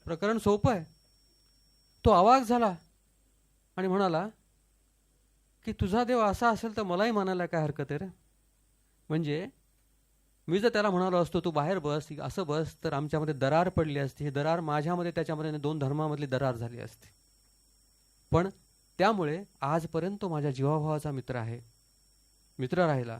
प्रकरण सोपं आहे. तो आवाज झाला आणि म्हणाला की तुझा देव असा असेल तर मलाही मानायला काय हरकत आहे रे. म्हणजे मी जर त्याला म्हणालो असतो तू बाहेर बस, असं बस, तर आमच्यामध्ये दरार पडली असती. ही दरार माझ्यामध्ये त्याच्यामध्ये 2 धर्मामधली दरार झाली असती. पण त्यामुळे आजपर्यंत तो माझ्या जीवाभावाचा मित्र आहे, मित्र राहिला.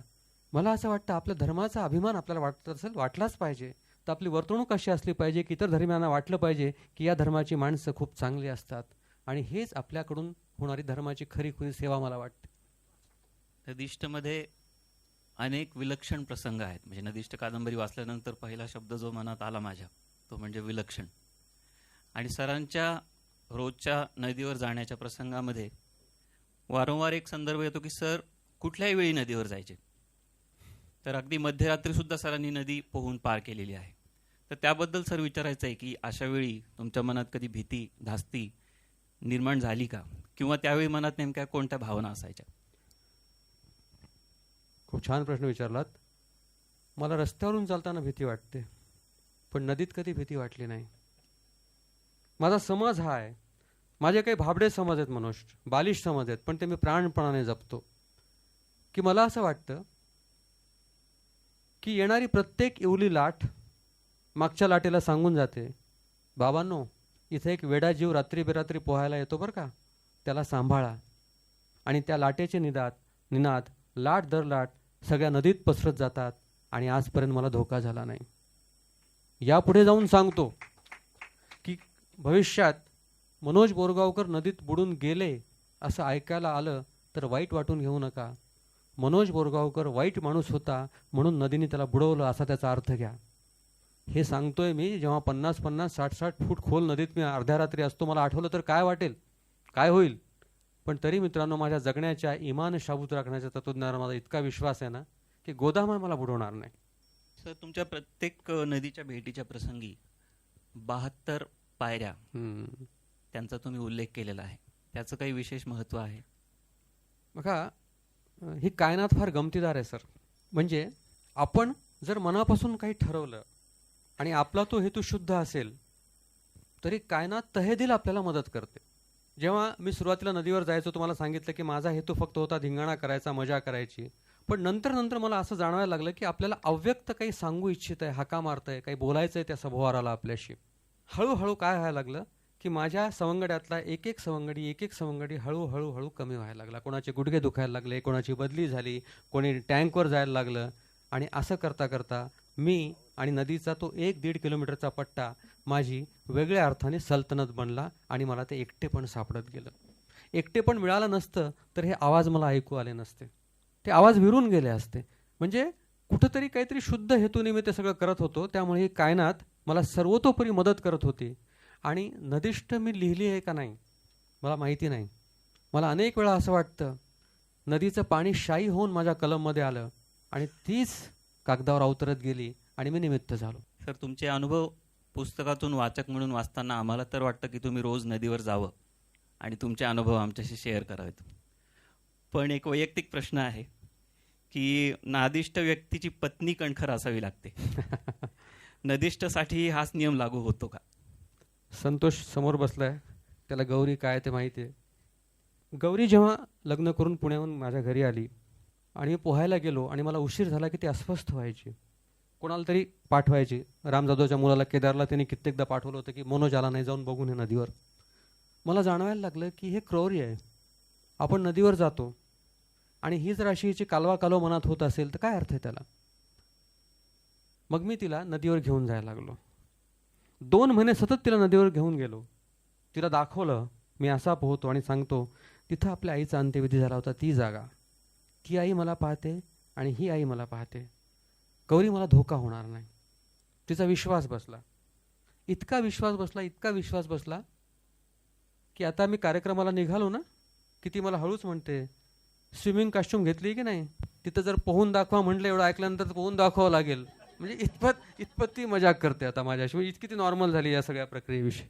मला असं वाटतं आपल्या धर्माचा अभिमान आपल्याला वाटत असेल, वाटलाच पाहिजे. तर आपली वर्तणूक अशी असली पाहिजे की इतर धर्मियांना वाटलं पाहिजे की या धर्माची माणसं खूप चांगली असतात, आणि हेच आपल्याकडून होणारी धर्माची खरी खुरी सेवा मला वाटते. नदिष्टमध्ये अनेक विलक्षण प्रसंग आहेत. म्हणजे नदिष्ट कादंबरी वाचल्यानंतर पहिला शब्द जो मनात आला माझ्या, तो म्हणजे विलक्षण. आणि सरांच्या रोजच्या नदीवर जाण्याच्या प्रसंगामध्ये वारंवार एक संदर्भ येतो की सर कुठल्याही वेळी नदीवर जायचे. तर अगदी मध्यरात्रीसुद्धा सरांनी नदी पोहून पार केलेली आहे. तर त्याबद्दल सर विचारायचं आहे की अशा वेळी तुमच्या मनात कधी भीती, धास्ती निर्माण झाली का, किंवा त्यावेळी मनात नेमक्या कोणत्या भावना असायच्या? खूप छान प्रश्न विचारलात. मला रस्त्यावरून चालताना भीती वाटते, पण नदीत कधी भीती वाटली नाही. माझा समज हा आहे, माझे काही भाबडे समज आहेत मनोज, बालिश समज आहेत, पण ते मी प्राणपणाने जपतो. की मला असं वाटतं की येणारी प्रत्येक इवली लाट मागच्या लाटेला सांगून जाते, बाबांनो इथे एक वेडा जीव रात्री बेरात्री पोहायला येतो बरं का, त्याला सांभाळा. आणि त्या लाटेचे निनाद लाट दर लाट सगळ्या नदीत पसरत जातात आणि आजपर्यंत मला धोका झाला नाही. यापुढे जाऊन सांगतो की भविष्यात मनोज बोरगावकर नदीत बुडून गेले असं ऐकायला आलं तर वाईट वाटून घेऊ नका. मनोज बोरगावकर वाईट माणूस होता म्हणून नदीने त्याला बुडवलं असा त्याचा अर्थ घ्या. हे सांगतोय मी जेव्हा 50-50, 60-60 फूट खोल नदीत मी अर्ध्या रात्री असतो. मला आठवलं तर काय वाटेल, काय होईल. पण तरी मित्रांनो, माझ्या जगण्याच्या इमान शाबूत राखण्याच्या तत्वज्ञानावर माझा इतका विश्वास आहे ना की गोदामा मला बुडवणार नाही. सर, तुमच्या प्रत्येक नदीच्या भेटीच्या प्रसंगी 72 पायऱ्या हम्म. त्यांचा तुम्ही उल्लेख केलेला आहे. त्याचं काही विशेष महत्त्व आहे? बघा, ही कायनात फार गमतीदार आहे सर. म्हणजे आपण जर मनापासून काही ठरवलं आणि आपला तो हेतू शुद्ध असेल तरी कायनात तहेदिल आपल्याला मदत करते. जेव्हा मी सुरुवातीला नदीवर जायचो, तुम्हाला सांगितलं की माझा हेतू फक्त होता धिंगाणा करायचा, मजा करायची. पण नंतर मला असं जाणवायला लागलं की आपल्याला अव्यक्त काही सांगू इच्छित आहे, हाका मारतंय, काही बोलायचं आहे त्या सभोवाराला आपल्याशी. हळूहळू काय व्हायला लागलं की माझ्या सवंगड्यातला एक एक सवंगडी हळूहळू कमी व्हायला लागला. कोणाचे गुडघे दुखायला लागले, कोणाची बदली झाली, कोणी टँकवर जायला लागलं. आणि असं करता करता मी आणि नदीचा तो 1-1.5 किलोमीटरचा पट्टा माझी वेगळ्या अर्थाने सल्तनत बनला आणि मला ते एकटेपण सापडत गेलं. एकटेपण मिळालं नसतं तर हे आवाज मला ऐकू आले नसते, ते आवाज विरून गेले असते. म्हणजे कुठंतरी काहीतरी शुद्ध हेतूने मी ते सगळं करत होतो. त्यामुळे ही कायनात मला सर्वतोपरी मदत करत होती. आणि नदिष्ट मी लिहिली आहे का नाही मला माहिती नाही. मला अनेक वेळा असं वाटतं नदीचं पाणी शाई होऊन माझ्या कलममध्ये आलं आणि तीच कागदावर अवतरत गेली आणि मी निमित्त झालो. सर, तुमचे अनुभव पुस्तकातून वाचक म्हणून वाचताना आम्हाला तर वाटतं की तुम्ही रोज नदीवर जावं आणि तुमचे अनुभव आमच्याशी शेअर करावेत. पण एक वैयक्तिक प्रश्न आहे की नादिष्ट व्यक्तीची पत्नी कणखर असावी लागते. नदिष्टसाठी हाच नियम लागू होतो का? संतोष समोर बसलाय, त्याला गौरी काय ते माहिती आहे. गौरी जेव्हा लग्न करून पुण्याहून माझ्या घरी आली आणि मी पोहायला गेलो आणि मला उशीर झाला की ती अस्वस्थ व्हायची, कोणाला तरी पाठवायची. राम जाधवच्या मुलाला केदारला त्यांनी कित्येकदा पाठवलं होतं की मनोज आला नाही, जाऊन बघून हे नदीवर. मला जाणवायला लागलं की हे क्रौर्य आहे. आपण नदीवर जातो आणि ही जर अशी हिची कालवा मनात होत असेल तर काय अर्थ आहे त्याला. मग मी तिला नदीवर घेऊन जायला लागलो. 2 महिने सतत तिला नदीवर घेऊन गेलो. तिला दाखवलं मी असा पोहतो आणि सांगतो तिथं आपल्या आईचा अंत्यविधी झाला होता, ती जागा, ती आई मला पाहते आणि ही आई मला पाहते. गौरी मला धोका होणार नाही. तिचा विश्वास बसला, इतका विश्वास बसला की आता मी कार्यक्रमाला निघालो ना की ती मला हळूच म्हणते, स्विमिंग कॉस्ट्यूम घेतली की नाही, तिथं जर पोहून दाखवा म्हटलं, एवढं ऐकल्यानंतर पोहून दाखवावं लागेल. म्हणजे इतपत ती मजाक करते आता माझ्याशी. म्हणजे इतकी ती नॉर्मल झाली या सगळ्या प्रक्रियेविषयी.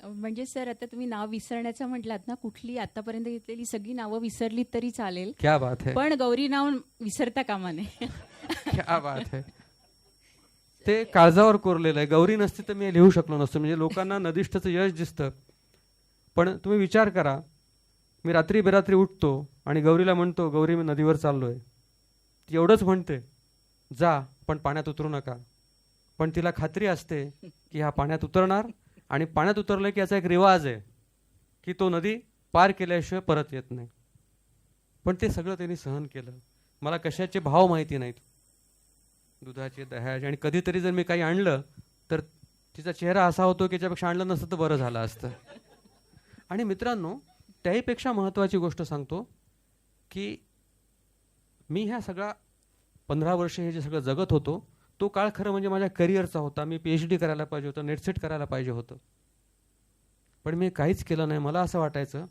म्हणजे सर, आता तुम्ही नाव विसरण्याचं म्हटलात ना, कुठली आतापर्यंत घेतलेली सगळी नावं विसरलीत तरी चालेल, क्या बात है, पण गौरी नाव विसरता कामा नये. क्या बात है. ते काळजावर कोरलेलं आहे. गौरी नसती तर मी लिहू शकलो नसतो. म्हणजे लोकांना नदिष्ठचं यश दिसतं, पण तुम्ही विचार करा, मी रात्री बेरात्री उठतो आणि गौरीला म्हणतो, गौरी मी नदीवर चाललोय. ती एवढंच म्हणते, जा पण पाण्यात उतरू नका. पण तिला खात्री असते की हा पाण्यात उतरणार आणि पाण्यात उतरलं की याचा एक रिवाज आहे की तो नदी पार केल्याशिवाय परत येत नाही. पण ते सगळं त्यांनी सहन केलं. मला कशाचे भाव माहिती नाहीत, दुधाचे, दह्याचे, आणि कधीतरी जर मी काही आणलं तर तिचा चेहरा असा होतो की याच्यापेक्षा आणलं नसतं तर बरं झालं असतं. आणि मित्रांनो, त्याहीपेक्षा महत्त्वाची गोष्ट सांगतो की मी ह्या सगळा 15 वर्ष हे जे सगळं जगत होतो, तो काळ खरं म्हणजे माझ्या करिअरचा होता. मी PhD करायला पाहिजे होतं, नेटसेट करायला पाहिजे होतं, पण मी काहीच केलं नाही. मला असं वाटायचं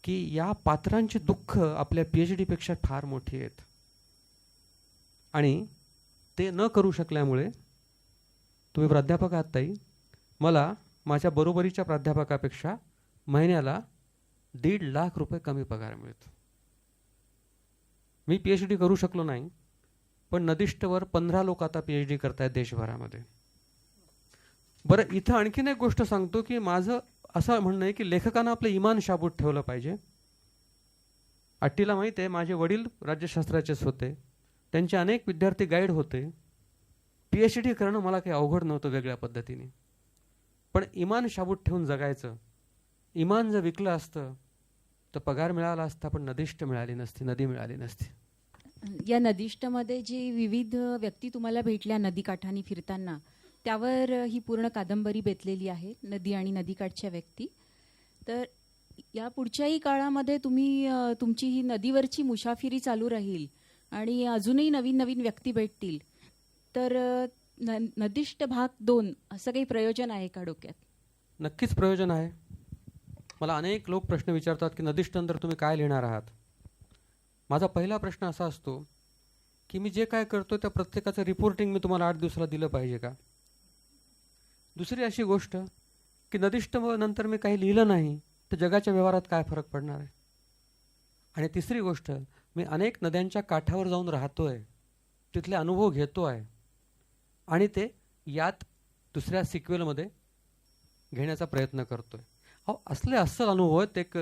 की या पात्रांची दुःख आपल्या PhD पेक्षा फार मोठी आहेत. आणि ते न करू शकल्यामुळे, तुम्ही प्राध्यापक आहात ताई, मला माझ्या बरोबरीच्या प्राध्यापकापेक्षा महिन्याला 1.5 लाख रुपये कमी पगार मिळतो. मी PhD करू शकलो नाही, पण नदिष्टवर 15 लोक आता PhD करतायत देशभरामध्ये. बरं, इथं आणखीन एक गोष्ट सांगतो की माझं असं म्हणणं आहे की लेखकानं आपलं इमान शाबूत ठेवलं पाहिजे. अट्टीला माहीत आहे, माझे वडील राज्यशास्त्राचेच होते, त्यांचे अनेक विद्यार्थी गाईड होते. PhD करणं मला काही अवघड नव्हतं वेगळ्या पद्धतीने, पण इमान शाबूत ठेवून जगायचं. इमान जर विकलं असतं तर पगार मिळाला असता, पण नदिष्ट मिळाली नसती, नदी मिळाली नसती. या नदीष्टमध्ये जी विविध व्यक्ती तुम्हाला भेटल्या नदीकाठाने फिरताना, त्यावर ही पूर्ण कादंबरी बेतलेली आहे, नदी आणि नदीकाठच्या व्यक्ती. तर या पुढच्याही काळामध्ये तुम्ही तुमची ही नदीवरची मुसाफिरी चालू राहील आणि अजूनही नवीन नवीन व्यक्ती भेटतील. तर नदिष्ट भाग 2 असं काही प्रयोजन आहे का डोक्यात? नक्कीच प्रयोजन आहे. मला अनेक लोक प्रश्न विचारतात की नदीष्टनंतर तुम्ही काय लिहिणार आहात. माझा पहिला प्रश्न असा असतो की मी जे काय करतो त्या प्रत्येकाचं रिपोर्टिंग मी तुम्हाला 8 दिवसाला दिलं पाहिजे का. दुसरी अशी गोष्ट की नदिष्ट नंतर मी काही लिहिलं नाही तर जगाच्या व्यवहारात काय फरक पडणार आहे. आणि तिसरी गोष्ट, मी अनेक नद्यांच्या काठावर जाऊन राहतोय, तिथले अनुभव घेतो आहे आणि ते यात दुसऱ्या सिक्वेलमध्ये घेण्याचा प्रयत्न करतोय. अहो असले अस्सल अनुभव आहेत. एक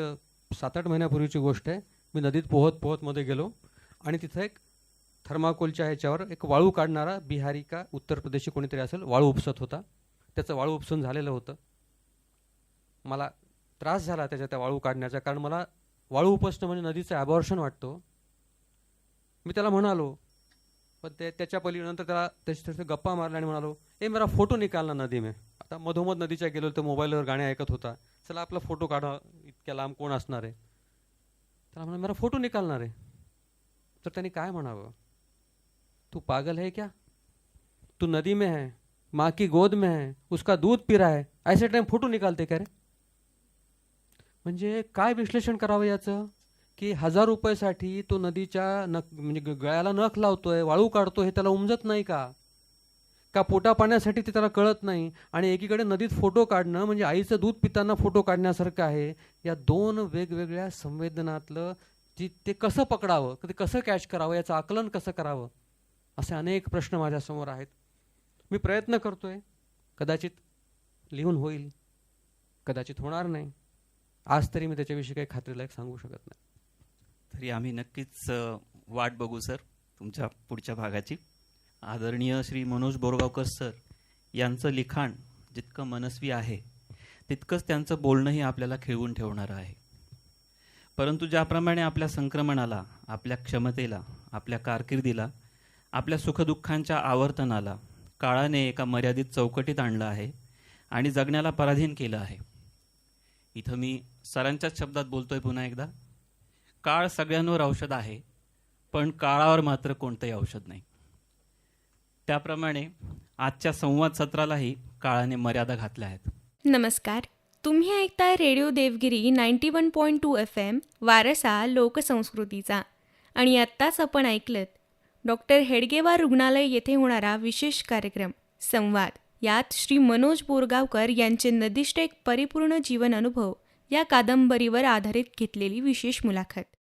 7-8 महिन्यापूर्वीची गोष्ट आहे. मी नदीत पोहत पोहत मध्ये गेलो आणि तिथं एक थर्माकोलच्या ह्याच्यावर एक वाळू काढणारा बिहारी का उत्तर प्रदेशी कोणीतरी असेल वाळू उपसत होता. त्याचं वाळू उपसून झालेलं होतं. मला त्रास झाला त्या वाळू काढण्याचा, कारण मला वाळू उपसणं म्हणजे नदीचं ॲबॉर्शन वाटतो. मी त्याला म्हणालो, पण त्याच्या पलीनंतर त्याला त्याच्या गप्पा मारल्या आणि म्हणालो, ए मेरा फोटो निकालना नदी में. आता मधोमध नदीच्या गेलो तर मोबाईलवर गाणे ऐकत होता. चला आपला फोटो काढा, इतक्या लांब कोण असणार आहे. त्याला म्हणा मेरा फोटो निकालणार आहे. तर त्यांनी काय म्हणावं, तू पागल है क्या, तू नदी में है, माँ की गोद में है, उसका दूध पी रहा है, ऐसे टाइम फोटो निकालते का रे. म्हणजे काय विश्लेषण करावं याचं, की 1000 रुपयासाठी तो नदीच्या म्हणजे गळ्याला नख लावतोय, वाळू काढतो, हे त्याला उमजत नाही का, का पोटा पाण्यासाठी ते त्याला कळत नाही. आणि एकीकडे नदीत फोटो काढणं म्हणजे आईचं दूध पिताना फोटो काढण्यासारखं आहे. या 2 वेगवेगळ्या संवेदनातलं ते कसं पकडावं, ते कसं कॅच करावं, याचं आकलन कसं करावं, असे अनेक प्रश्न माझ्यासमोर आहेत. मी प्रयत्न करतोय. कदाचित लिहून होईल, कदाचित होणार नाही. आज तरी मी त्याच्याविषयी काही खात्रीलायक सांगू शकत नाही. तरी आम्ही नक्कीच वाट बघू सर तुमच्या पुढच्या भागाची. आदरणीय श्री मनोज बोरगावकर सर यांचं लिखाण जितकं मनस्वी आहे तितकंच त्यांचं बोलणंही आपल्याला खिळवून ठेवणारं आहे. परंतु ज्याप्रमाणे आपल्या संक्रमणाला, आपल्या क्षमतेला, आपल्या कारकिर्दीला, आपल्या सुखदुःखांच्या आवर्तनाला काळाने एका मर्यादित चौकटीत आणलं आहे आणि जगण्याला पराधीन केलं आहे. इथं मी सरांच्याच शब्दात बोलतोय पुन्हा एकदा, काळ सगळ्यांवर औषध आहे, पण काळावर मात्र कोणतंही औषध नाही. त्याप्रमाणे आजच्या संवाद सत्रालाही काळाने मर्यादा घातल्या आहेत. नमस्कार, तुम्ही ऐकताय रेडिओ देवगिरी 91.2 FM वारसा लोकसंस्कृतीचा. आणि आत्ताच आपण ऐकलत डॉक्टर हेडगेवार रुग्णालय येथे होणारा विशेष कार्यक्रम संवाद. यात श्री मनोज बोरगावकर यांचे नदिष्ट एक परिपूर्ण जीवन अनुभव या कादंबरीवर आधारित घेतलेली विशेष मुलाखत.